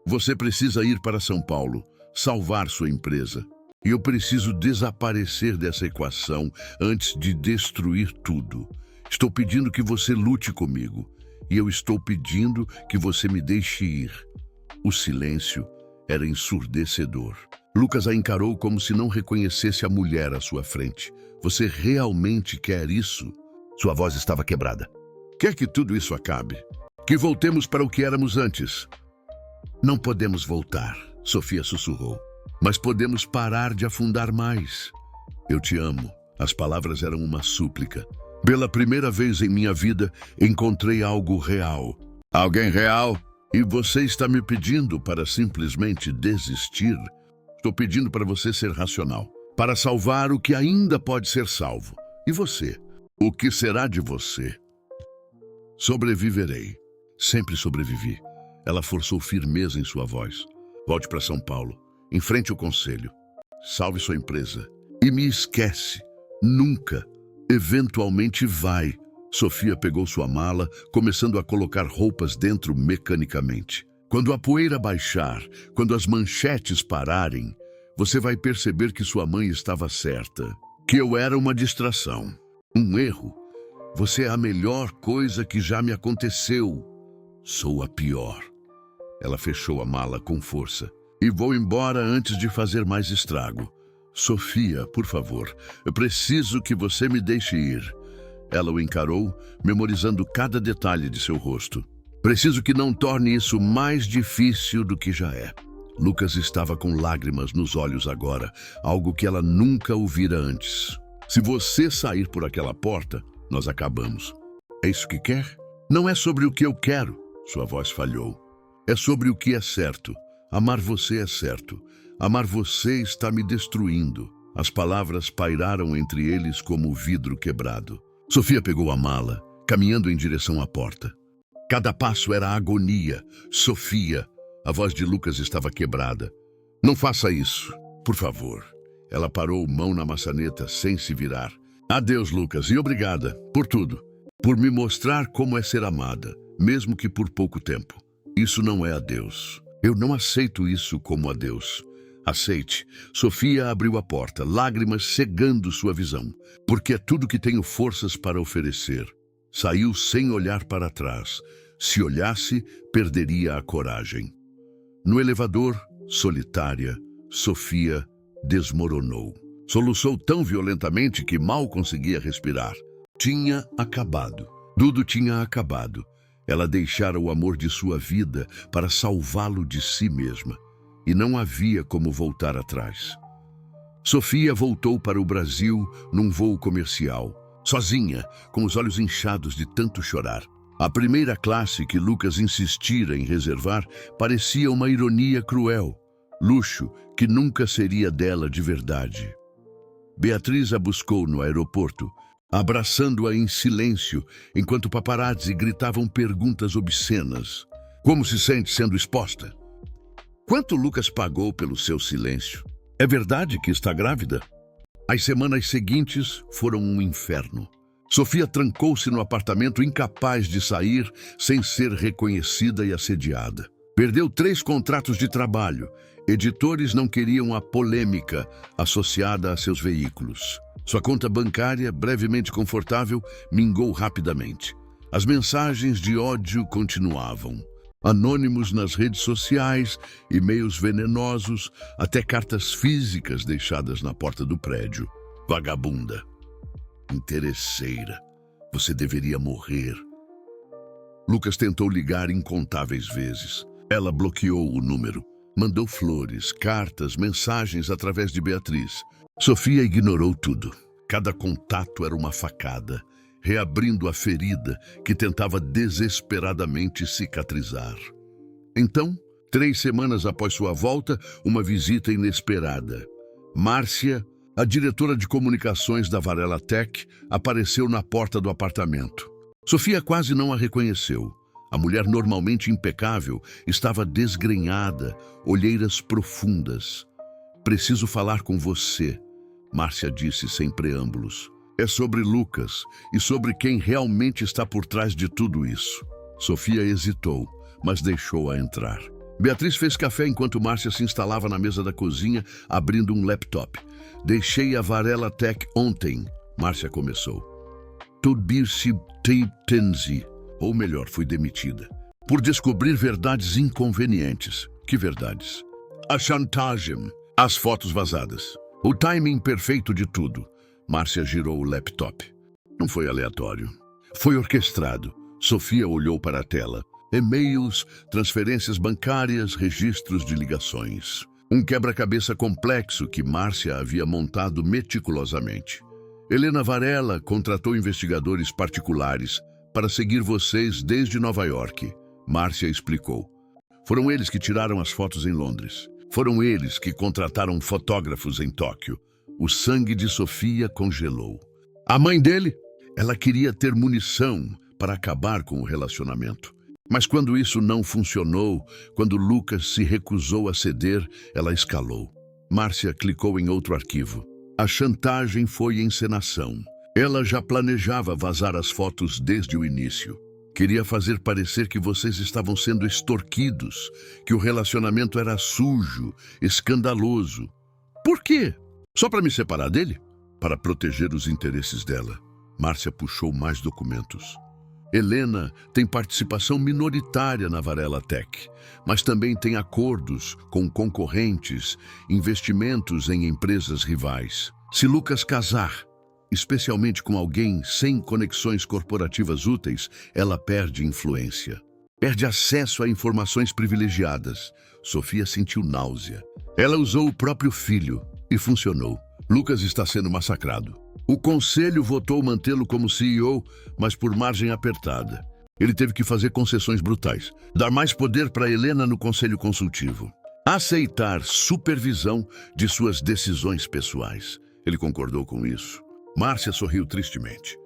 Você precisa ir para São Paulo. Salvar sua empresa. E eu preciso desaparecer dessa equação antes de destruir tudo. Estou pedindo que você lute comigo. E eu estou pedindo que você me deixe ir. O silêncio era ensurdecedor. Lucas a encarou como se não reconhecesse a mulher à sua frente. Você realmente quer isso? Sua voz estava quebrada. Quer que tudo isso acabe? Que voltemos para o que éramos antes? Não podemos voltar, Sofia sussurrou. Mas podemos parar de afundar mais. Eu te amo. As palavras eram uma súplica. Pela primeira vez em minha vida, encontrei algo real. Alguém real? E você está me pedindo para simplesmente desistir? Estou pedindo para você ser racional. Para salvar o que ainda pode ser salvo. E você? O que será de você? Sobreviverei. Sempre sobrevivi. Ela forçou firmeza em sua voz. Volte para São Paulo. Enfrente o conselho. Salve sua empresa. E me esquece. Nunca. Eventualmente vai. Sofia pegou sua mala, começando a colocar roupas dentro mecanicamente. Quando a poeira baixar, quando as manchetes pararem, você vai perceber que sua mãe estava certa. Que eu era uma distração. Um erro. Você é a melhor coisa que já me aconteceu. Sou a pior. Ela fechou a mala com força. E vou embora antes de fazer mais estrago. Sofia, por favor, eu preciso que você me deixe ir. Ela o encarou, memorizando cada detalhe de seu rosto. Preciso que não torne isso mais difícil do que já é. Lucas estava com lágrimas nos olhos agora, algo que ela nunca ouvira antes. Se você sair por aquela porta, nós acabamos. É isso que quer? Não é sobre o que eu quero, sua voz falhou. É sobre o que é certo. Amar você é certo. Amar você está me destruindo. As palavras pairaram entre eles como vidro quebrado. Sofia pegou a mala, caminhando em direção à porta. Cada passo era agonia. Sofia, a voz de Lucas estava quebrada. Não faça isso, por favor. Ela parou, mão na maçaneta, sem se virar. Adeus, Lucas, e obrigada por tudo. Por me mostrar como é ser amada, mesmo que por pouco tempo. Isso não é adeus. Eu não aceito isso como adeus. Aceite. Sofia abriu a porta, lágrimas cegando sua visão. Porque é tudo que tenho forças para oferecer. Saiu sem olhar para trás. Se olhasse, perderia a coragem. No elevador, solitária, Sofia desmoronou. Soluçou tão violentamente que mal conseguia respirar. Tinha acabado. Tudo tinha acabado. Ela deixara o amor de sua vida para salvá-lo de si mesma. E não havia como voltar atrás. Sofia voltou para o Brasil num voo comercial, sozinha, com os olhos inchados de tanto chorar. A primeira classe que Lucas insistira em reservar parecia uma ironia cruel, luxo que nunca seria dela de verdade. Beatriz a buscou no aeroporto, abraçando-a em silêncio, enquanto paparazzi gritavam perguntas obscenas. Como se sente sendo exposta? Quanto Lucas pagou pelo seu silêncio? É verdade que está grávida? As semanas seguintes foram um inferno. Sofia trancou-se no apartamento incapaz de sair sem ser reconhecida e assediada. Perdeu 3 contratos de trabalho. Editores não queriam a polêmica associada a seus veículos. Sua conta bancária, brevemente confortável, mingou rapidamente. As mensagens de ódio continuavam. Anônimos nas redes sociais, e-mails venenosos, até cartas físicas deixadas na porta do prédio. Vagabunda. Interesseira. Você deveria morrer. Lucas tentou ligar incontáveis vezes. Ela bloqueou o número. Mandou flores, cartas, mensagens através de Beatriz. Sofia ignorou tudo. Cada contato era uma facada, reabrindo a ferida que tentava desesperadamente cicatrizar. Então, 3 semanas após sua volta, uma visita inesperada. Márcia, a diretora de comunicações da Varela Tech, apareceu na porta do apartamento. Sofia quase não a reconheceu. A mulher normalmente impecável estava desgrenhada, olheiras profundas. "Preciso falar com você", Márcia disse sem preâmbulos. "É sobre Lucas e sobre quem realmente está por trás de tudo isso." Sofia hesitou, mas deixou-a entrar. Beatriz fez café enquanto Márcia se instalava na mesa da cozinha, abrindo um laptop. "Deixei a Varela Tech ontem", Márcia começou. "Tudbir-se tenzi", ou melhor, fui demitida, por descobrir verdades inconvenientes. Que verdades? A chantagem, as fotos vazadas, o timing perfeito de tudo. Márcia girou o laptop. Não foi aleatório. Foi orquestrado. Sofia olhou para a tela. E-mails, transferências bancárias, registros de ligações. Um quebra-cabeça complexo que Márcia havia montado meticulosamente. Helena Varela contratou investigadores particulares para seguir vocês desde Nova York, Márcia explicou. Foram eles que tiraram as fotos em Londres. Foram eles que contrataram fotógrafos em Tóquio. O sangue de Sofia congelou. A mãe dele? Ela queria ter munição para acabar com o relacionamento. Mas quando isso não funcionou, quando Lucas se recusou a ceder, ela escalou. Márcia clicou em outro arquivo. A chantagem foi encenação. Ela já planejava vazar as fotos desde o início. Queria fazer parecer que vocês estavam sendo extorquidos, que o relacionamento era sujo, escandaloso. Por quê? Só para me separar dele? Para proteger os interesses dela. Márcia puxou mais documentos. Helena tem participação minoritária na Varela Tech, mas também tem acordos com concorrentes, investimentos em empresas rivais. Se Lucas casar, especialmente com alguém sem conexões corporativas úteis, ela perde influência. Perde acesso a informações privilegiadas. Sofia sentiu náusea. Ela usou o próprio filho e funcionou. Lucas está sendo massacrado. O conselho votou mantê-lo como CEO, mas por margem apertada. Ele teve que fazer concessões brutais. Dar mais poder para Helena no conselho consultivo. Aceitar supervisão de suas decisões pessoais. Ele concordou com isso. Márcia sorriu tristemente.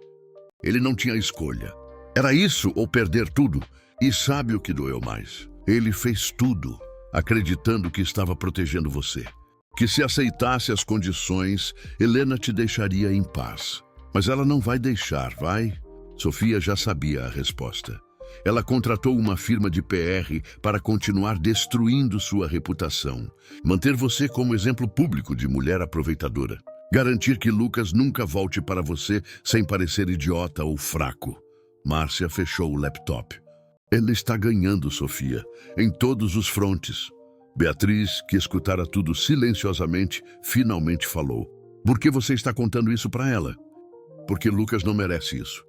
Ele não tinha escolha. Era isso ou perder tudo. E sabe o que doeu mais? Ele fez tudo, acreditando que estava protegendo você. Que se aceitasse as condições, Helena te deixaria em paz. Mas ela não vai deixar, vai? Sofia já sabia a resposta. Ela contratou uma firma de PR para continuar destruindo sua reputação. Manter você como exemplo público de mulher aproveitadora. Garantir que Lucas nunca volte para você sem parecer idiota ou fraco. Márcia fechou o laptop. Ele está ganhando, Sofia, em todos os frontes. Beatriz, que escutara tudo silenciosamente, finalmente falou. Por que você está contando isso para ela? Porque Lucas não merece isso.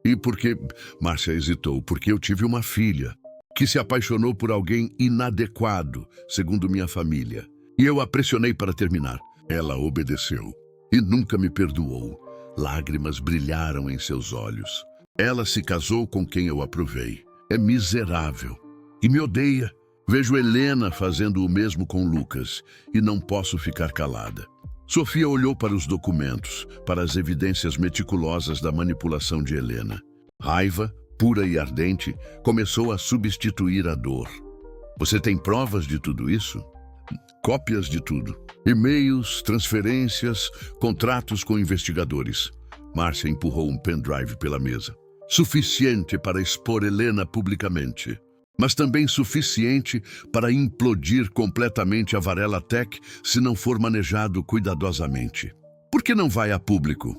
E porque... Márcia hesitou. Porque eu tive uma filha que se apaixonou por alguém inadequado, segundo minha família. E eu a pressionei para terminar. Ela obedeceu. E nunca me perdoou. Lágrimas brilharam em seus olhos. Ela se casou com quem eu aprovei. É miserável. E me odeia. Vejo Helena fazendo o mesmo com Lucas e não posso ficar calada. Sofia olhou para os documentos, para as evidências meticulosas da manipulação de Helena. Raiva, pura e ardente, começou a substituir a dor. Você tem provas de tudo isso? Cópias de tudo. E-mails, transferências, contratos com investigadores. Márcia empurrou um pendrive pela mesa. Suficiente para expor Helena publicamente. Mas também suficiente para implodir completamente a Varela Tech se não for manejado cuidadosamente. Por que não vai a público?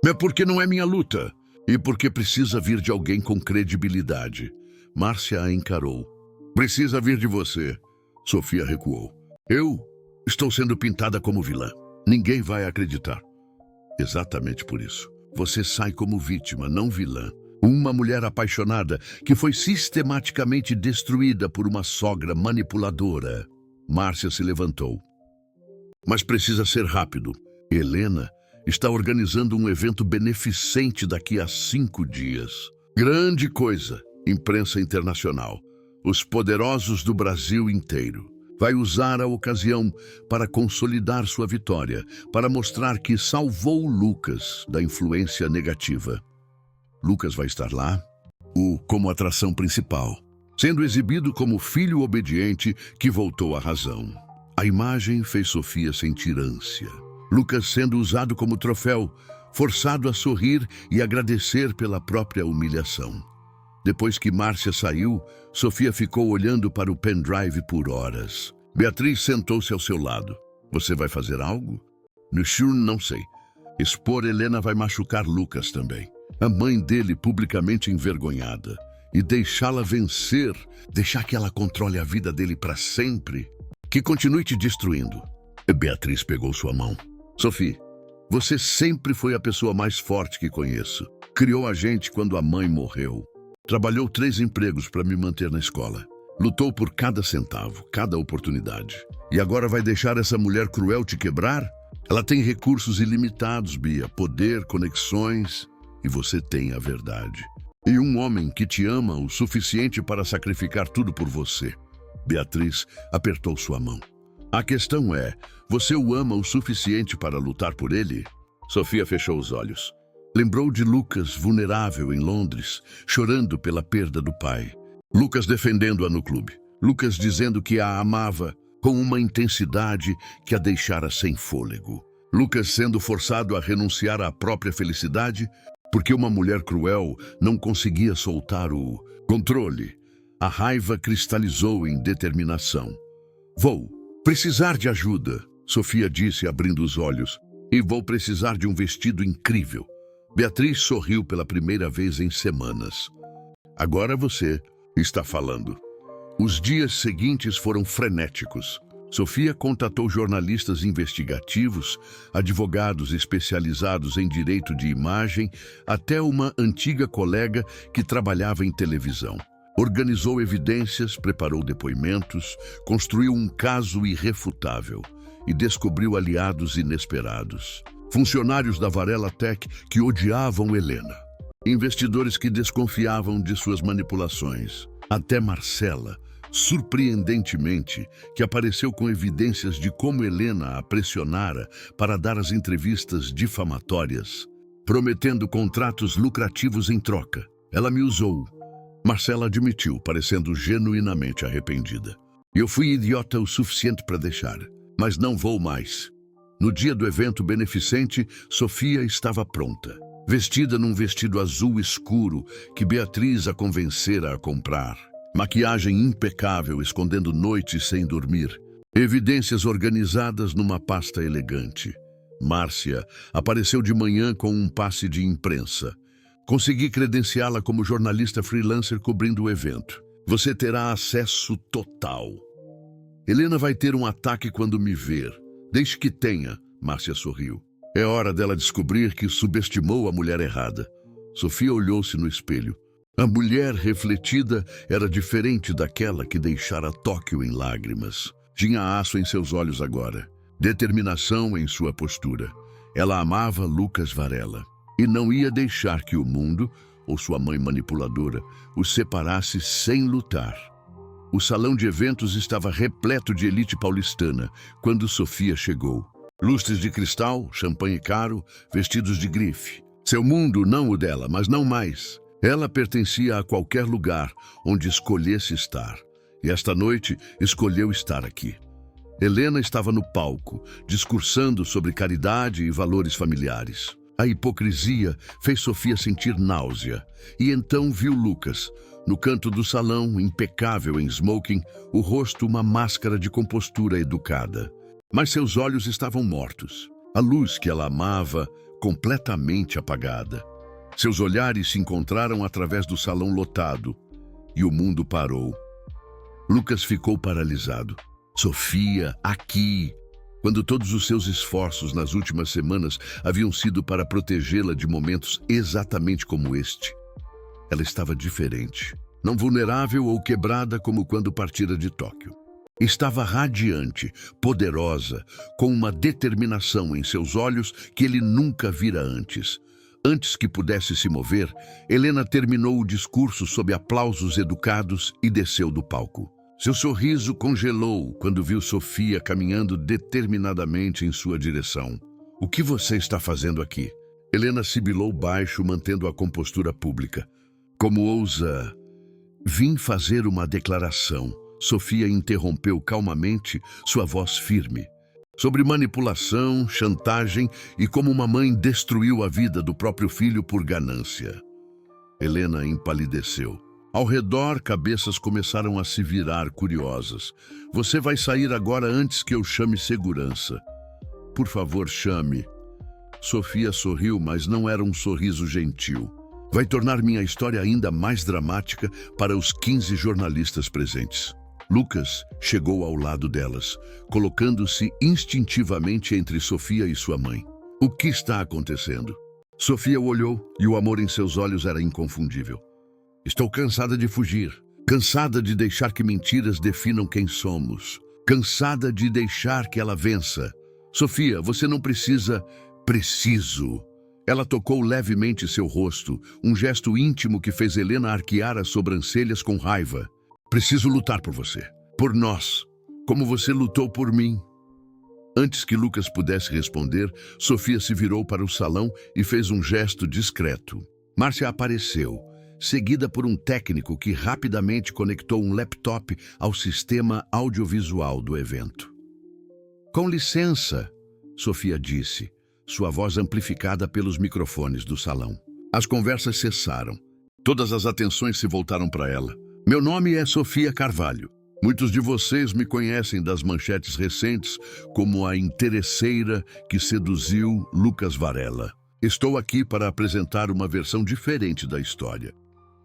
É porque não é minha luta. E porque precisa vir de alguém com credibilidade. Márcia a encarou. Precisa vir de você. Sofia recuou. Eu estou sendo pintada como vilã. Ninguém vai acreditar. Exatamente por isso. Você sai como vítima, não vilã. Uma mulher apaixonada que foi sistematicamente destruída por uma sogra manipuladora. Márcia se levantou. Mas precisa ser rápido. Helena está organizando um evento beneficente daqui a 5 dias. Grande coisa, imprensa internacional. Os poderosos do Brasil inteiro. Vai usar a ocasião para consolidar sua vitória, para mostrar que salvou Lucas da influência negativa. Lucas vai estar lá, como atração principal, sendo exibido como filho obediente que voltou à razão. A imagem fez Sofia sentir ânsia. Lucas sendo usado como troféu, forçado a sorrir e agradecer pela própria humilhação. Depois que Márcia saiu, Sofia ficou olhando para o pendrive por horas. Beatriz sentou-se ao seu lado. Você vai fazer algo? Não sei. Expor Helena vai machucar Lucas também. A mãe dele publicamente envergonhada. E deixá-la vencer, deixar que ela controle a vida dele para sempre. Que continue te destruindo. Beatriz pegou sua mão. Sofia, você sempre foi a pessoa mais forte que conheço. Criou a gente quando a mãe morreu. Trabalhou 3 empregos para me manter na escola. Lutou por cada centavo, cada oportunidade. E agora vai deixar essa mulher cruel te quebrar? Ela tem recursos ilimitados, Bia. Poder, conexões. E você tem a verdade. E um homem que te ama o suficiente para sacrificar tudo por você. Beatriz apertou sua mão. A questão é, você o ama o suficiente para lutar por ele? Sofia fechou os olhos. Lembrou de Lucas vulnerável em Londres, chorando pela perda do pai. Lucas defendendo-a no clube. Lucas dizendo que a amava com uma intensidade que a deixara sem fôlego. Lucas sendo forçado a renunciar à própria felicidade porque uma mulher cruel não conseguia soltar o controle. A raiva cristalizou em determinação. Vou precisar de ajuda, Sofia disse abrindo os olhos. E vou precisar de um vestido incrível. Beatriz sorriu pela primeira vez em semanas. Agora você está falando. Os dias seguintes foram frenéticos. Sofia contatou jornalistas investigativos, advogados especializados em direito de imagem, até uma antiga colega que trabalhava em televisão. Organizou evidências, preparou depoimentos, construiu um caso irrefutável e descobriu aliados inesperados. Funcionários da Varela Tech que odiavam Helena. Investidores que desconfiavam de suas manipulações. Até Marcela, surpreendentemente, que apareceu com evidências de como Helena a pressionara para dar as entrevistas difamatórias, prometendo contratos lucrativos em troca. Ela me usou. Marcela admitiu, parecendo genuinamente arrependida. Eu fui idiota o suficiente para deixar, mas não vou mais. No dia do evento beneficente, Sofia estava pronta, vestida num vestido azul escuro que Beatriz a convencera a comprar. Maquiagem impecável, escondendo noites sem dormir. Evidências organizadas numa pasta elegante. Márcia apareceu de manhã com um passe de imprensa. Consegui credenciá-la como jornalista freelancer cobrindo o evento. Você terá acesso total. Helena vai ter um ataque quando me ver. Desde que tenha, Márcia sorriu. É hora dela descobrir que subestimou a mulher errada. Sofia olhou-se no espelho. A mulher refletida era diferente daquela que deixara Tóquio em lágrimas. Tinha aço em seus olhos agora, determinação em sua postura. Ela amava Lucas Varela e não ia deixar que o mundo, ou sua mãe manipuladora, os separasse sem lutar. O salão de eventos estava repleto de elite paulistana quando Sofia chegou. Lustres de cristal, champanhe caro, vestidos de grife. Seu mundo, não o dela, mas não mais. Ela pertencia a qualquer lugar onde escolhesse estar. E esta noite escolheu estar aqui. Helena estava no palco, discursando sobre caridade e valores familiares. A hipocrisia fez Sofia sentir náusea. E então viu Lucas, no canto do salão, impecável em smoking, o rosto uma máscara de compostura educada. Mas seus olhos estavam mortos. A luz que ela amava, completamente apagada. Seus olhares se encontraram através do salão lotado. E o mundo parou. Lucas ficou paralisado. Sofia, aqui! Quando todos os seus esforços nas últimas semanas haviam sido para protegê-la de momentos exatamente como este. Ela estava diferente. Não vulnerável ou quebrada como quando partira de Tóquio. Estava radiante, poderosa, com uma determinação em seus olhos que ele nunca vira antes. Antes que pudesse se mover, Helena terminou o discurso sob aplausos educados e desceu do palco. Seu sorriso congelou quando viu Sofia caminhando determinadamente em sua direção. "O que você está fazendo aqui?" Helena sibilou baixo, mantendo a compostura pública. "Como ousa?" "Vim fazer uma declaração." Sofia interrompeu calmamente, sua voz firme. "Sobre manipulação, chantagem e como uma mãe destruiu a vida do próprio filho por ganância." Helena empalideceu. Ao redor, cabeças começaram a se virar curiosas. "Você vai sair agora antes que eu chame segurança." "Por favor, chame." Sofia sorriu, mas não era um sorriso gentil. "Vai tornar minha história ainda mais dramática para os 15 jornalistas presentes." Lucas chegou ao lado delas, colocando-se instintivamente entre Sofia e sua mãe. "O que está acontecendo?" Sofia o olhou e o amor em seus olhos era inconfundível. "Estou cansada de fugir, cansada de deixar que mentiras definam quem somos, cansada de deixar que ela vença." "Sofia, você não precisa..." "Preciso." Ela tocou levemente seu rosto, um gesto íntimo que fez Helena arquear as sobrancelhas com raiva. "Preciso lutar por você, por nós, como você lutou por mim." Antes que Lucas pudesse responder, Sofia se virou para o salão e fez um gesto discreto. Márcia apareceu, seguida por um técnico que rapidamente conectou um laptop ao sistema audiovisual do evento. "Com licença," Sofia disse, sua voz amplificada pelos microfones do salão. As conversas cessaram. Todas as atenções se voltaram para ela. "Meu nome é Sofia Carvalho. Muitos de vocês me conhecem das manchetes recentes como a interesseira que seduziu Lucas Varela. Estou aqui para apresentar uma versão diferente da história.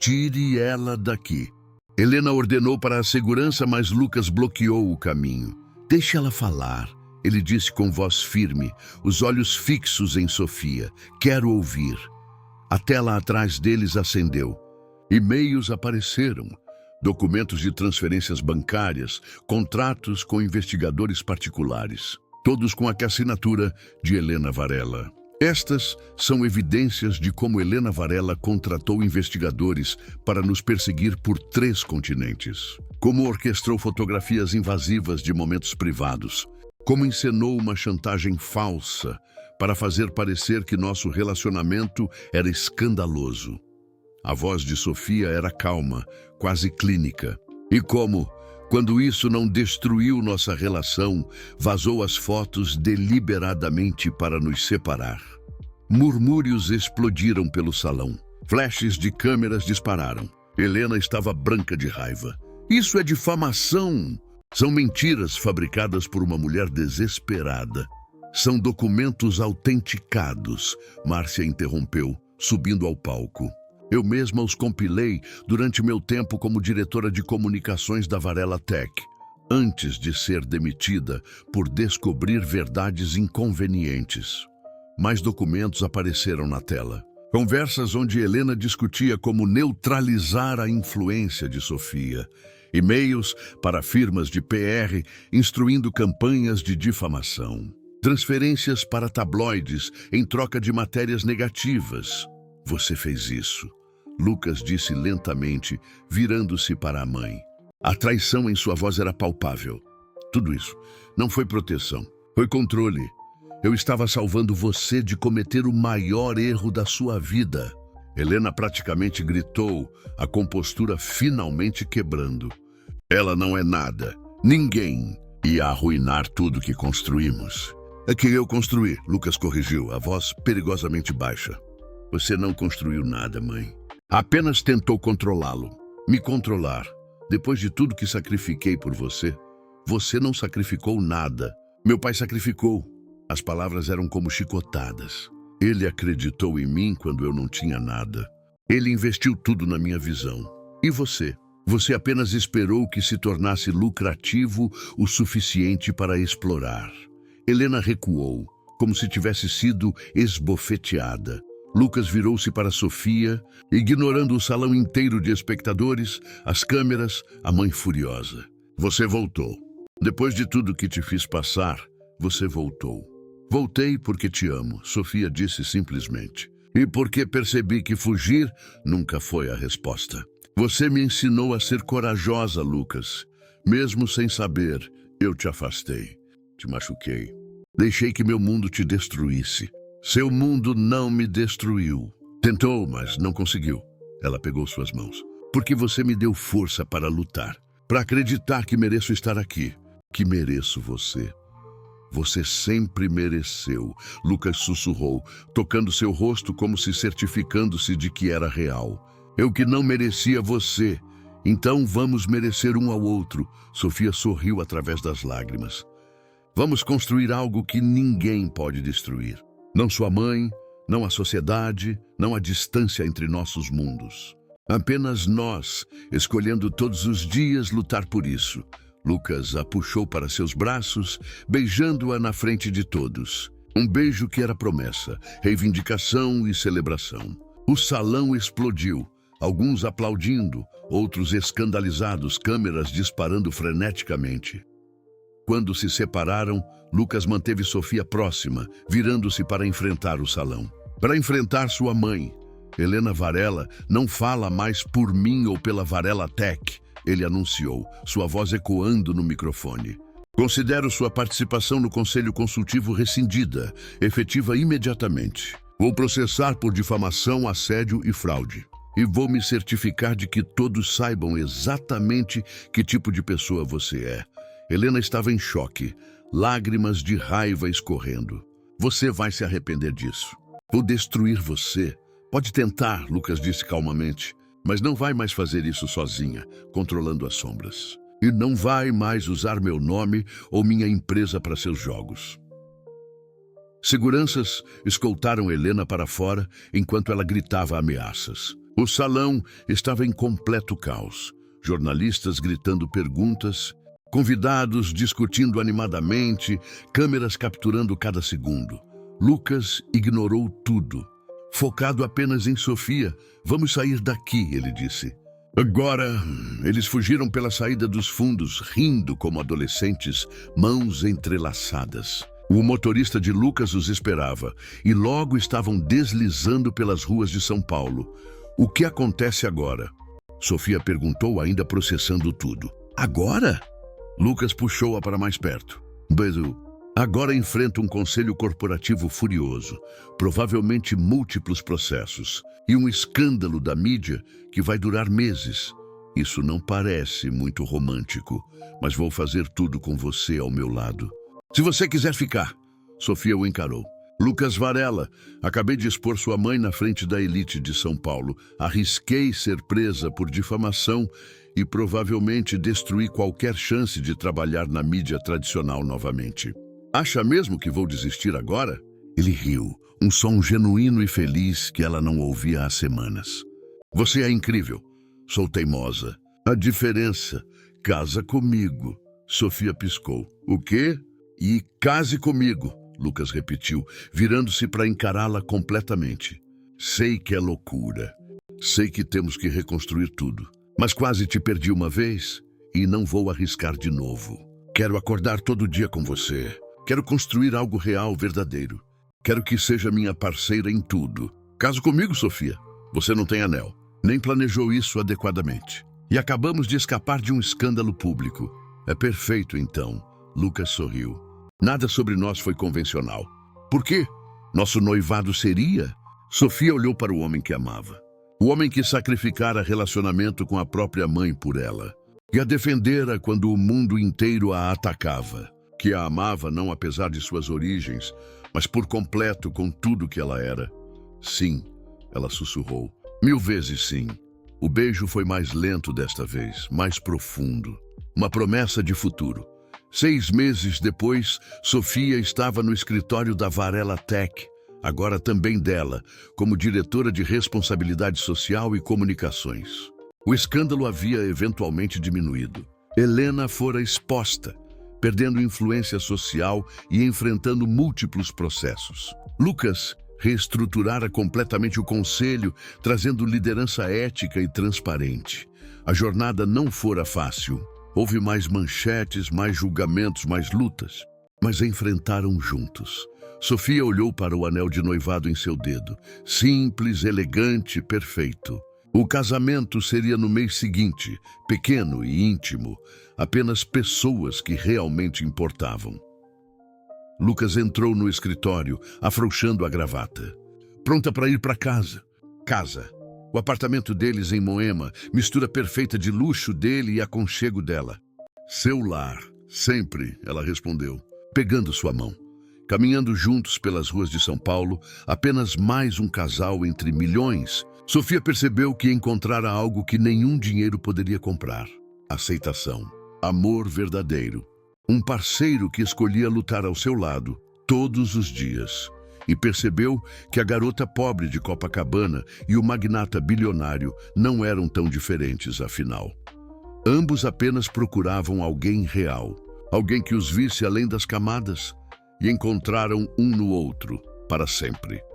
Tire ela daqui." Helena ordenou para a segurança, mas Lucas bloqueou o caminho. "Deixe ela falar," ele disse com voz firme, os olhos fixos em Sofia. "Quero ouvir." A tela atrás deles acendeu. E-mails apareceram. Documentos de transferências bancárias, contratos com investigadores particulares, todos com a assinatura de Helena Varela. Estas são evidências de como Helena Varela contratou investigadores para nos perseguir por 3 continentes. Como orquestrou fotografias invasivas de momentos privados. Como encenou uma chantagem falsa para fazer parecer que nosso relacionamento era escandaloso. A voz de Sofia era calma, quase clínica. "E como, quando isso não destruiu nossa relação, vazou as fotos deliberadamente para nos separar." Murmúrios explodiram pelo salão. Flashes de câmeras dispararam. Helena estava branca de raiva. "Isso é difamação! São mentiras fabricadas por uma mulher desesperada. São documentos autenticados," Márcia interrompeu, subindo ao palco. "Eu mesma os compilei durante meu tempo como diretora de comunicações da Varela Tech, antes de ser demitida por descobrir verdades inconvenientes." Mais documentos apareceram na tela. Conversas onde Helena discutia como neutralizar a influência de Sofia. E-mails para firmas de PR instruindo campanhas de difamação. Transferências para tabloides em troca de matérias negativas. "Você fez isso," Lucas disse lentamente, virando-se para a mãe. A traição em sua voz era palpável. "Tudo isso não foi proteção, foi controle. Eu estava salvando você de cometer o maior erro da sua vida." Helena praticamente gritou, a compostura finalmente quebrando. "Ela não é nada. Ninguém ia arruinar tudo que construímos." "É que eu construí," Lucas corrigiu, a voz perigosamente baixa. "Você não construiu nada, mãe. Apenas tentou controlá-lo. Me controlar. Depois de tudo que sacrifiquei por você, você não sacrificou nada. Meu pai sacrificou." As palavras eram como chicotadas. "Ele acreditou em mim quando eu não tinha nada. Ele investiu tudo na minha visão. E você? Você apenas esperou que se tornasse lucrativo o suficiente para explorar." Helena recuou, como se tivesse sido esbofeteada. Lucas virou-se para Sofia, ignorando o salão inteiro de espectadores, as câmeras, a mãe furiosa. Você voltou. Depois de tudo que te fiz passar, você voltou. Voltei porque te amo, Sofia disse simplesmente. E porque percebi que fugir nunca foi a resposta. Você me ensinou a ser corajosa, Lucas. Mesmo sem saber, eu te afastei. Te machuquei. Deixei que meu mundo te destruísse. Seu mundo não me destruiu. Tentou, mas não conseguiu. Ela pegou suas mãos. Porque você me deu força para lutar. Para acreditar que mereço estar aqui. Que mereço você. Você sempre mereceu, Lucas sussurrou, tocando seu rosto como se certificando-se de que era real. Eu que não merecia você. Então vamos merecer um ao outro. Sofia sorriu através das lágrimas. Vamos construir algo que ninguém pode destruir. Não sua mãe, não a sociedade, não a distância entre nossos mundos. Apenas nós, escolhendo todos os dias lutar por isso. Lucas a puxou para seus braços, beijando-a na frente de todos. Um beijo que era promessa, reivindicação e celebração. O salão explodiu, alguns aplaudindo, outros escandalizados, câmeras disparando freneticamente. Quando se separaram, Lucas manteve Sofia próxima, virando-se para enfrentar o salão. Para enfrentar sua mãe. Helena Varela não fala mais por mim ou pela Varela Tech, ele anunciou, sua voz ecoando no microfone. Considero sua participação no Conselho Consultivo rescindida, efetiva imediatamente. Vou processar por difamação, assédio e fraude. E vou me certificar de que todos saibam exatamente que tipo de pessoa você é. Helena estava em choque, lágrimas de raiva escorrendo. Você vai se arrepender disso. Vou destruir você. Pode tentar, Lucas disse calmamente. Mas não vai mais fazer isso sozinha, controlando as sombras. E não vai mais usar meu nome ou minha empresa para seus jogos. Seguranças escoltaram Helena para fora enquanto ela gritava ameaças. O salão estava em completo caos. Jornalistas gritando perguntas, convidados discutindo animadamente, câmeras capturando cada segundo. Lucas ignorou tudo. Focado apenas em Sofia. Vamos sair daqui, ele disse. Agora, eles fugiram pela saída dos fundos, rindo como adolescentes, mãos entrelaçadas. O motorista de Lucas os esperava e logo estavam deslizando pelas ruas de São Paulo. O que acontece agora? Sofia perguntou, ainda processando tudo. Agora? Lucas puxou-a para mais perto. Bedu. Agora enfrenta um conselho corporativo furioso, provavelmente múltiplos processos, e um escândalo da mídia que vai durar meses. Isso não parece muito romântico, mas vou fazer tudo com você ao meu lado. Se você quiser ficar, Sofia o encarou. Lucas Varela, acabei de expor sua mãe na frente da elite de São Paulo. Arrisquei ser presa por difamação e provavelmente destruir qualquer chance de trabalhar na mídia tradicional novamente. Acha mesmo que vou desistir agora? Ele riu, um som genuíno e feliz que ela não ouvia há semanas. Você é incrível. Sou teimosa. A diferença, casa comigo. Sofia piscou. O quê? E case comigo, Lucas repetiu, virando-se para encará-la completamente. Sei que é loucura. Sei que temos que reconstruir tudo. Mas quase te perdi uma vez e não vou arriscar de novo. Quero acordar todo dia com você. Quero construir algo real, verdadeiro. Quero que seja minha parceira em tudo. Case comigo, Sofia. Você não tem anel. Nem planejou isso adequadamente. E acabamos de escapar de um escândalo público. É perfeito, então. Lucas sorriu. Nada sobre nós foi convencional. Por quê? Nosso noivado seria? Sofia olhou para o homem que amava. O homem que sacrificara relacionamento com a própria mãe por ela. Que a defendera quando o mundo inteiro a atacava. Que a amava não apesar de suas origens, mas por completo com tudo que ela era. Sim, ela sussurrou. 1000 vezes sim. O beijo foi mais lento desta vez, mais profundo. Uma promessa de futuro. 6 meses depois, Sofia estava no escritório da Varela Tech, agora também dela, como diretora de responsabilidade social e comunicações. O escândalo havia eventualmente diminuído. Helena fora exposta, perdendo influência social e enfrentando múltiplos processos. Lucas Reestruturara completamente o conselho, trazendo liderança ética e transparente. A jornada não fora fácil. Houve mais manchetes, mais julgamentos, mais lutas. Mas a enfrentaram juntos. Sofia olhou para o anel de noivado em seu dedo. Simples, elegante, perfeito. O casamento seria no mês seguinte, pequeno e íntimo. Apenas pessoas que realmente importavam. Lucas entrou no escritório, afrouxando a gravata. Pronta para ir para casa. Casa. O apartamento deles em Moema, mistura perfeita de luxo dele e aconchego dela. Seu lar, sempre, ela respondeu, pegando sua mão. Caminhando juntos pelas ruas de São Paulo, apenas mais um casal entre milhões, Sofia percebeu que encontrara algo que nenhum dinheiro poderia comprar. Aceitação. Amor verdadeiro. Um parceiro que escolhia lutar ao seu lado todos os dias. E percebeu que a garota pobre de Copacabana e o magnata bilionário não eram tão diferentes, afinal. Ambos apenas procuravam alguém real, alguém que os visse além das camadas, e encontraram um no outro, para sempre.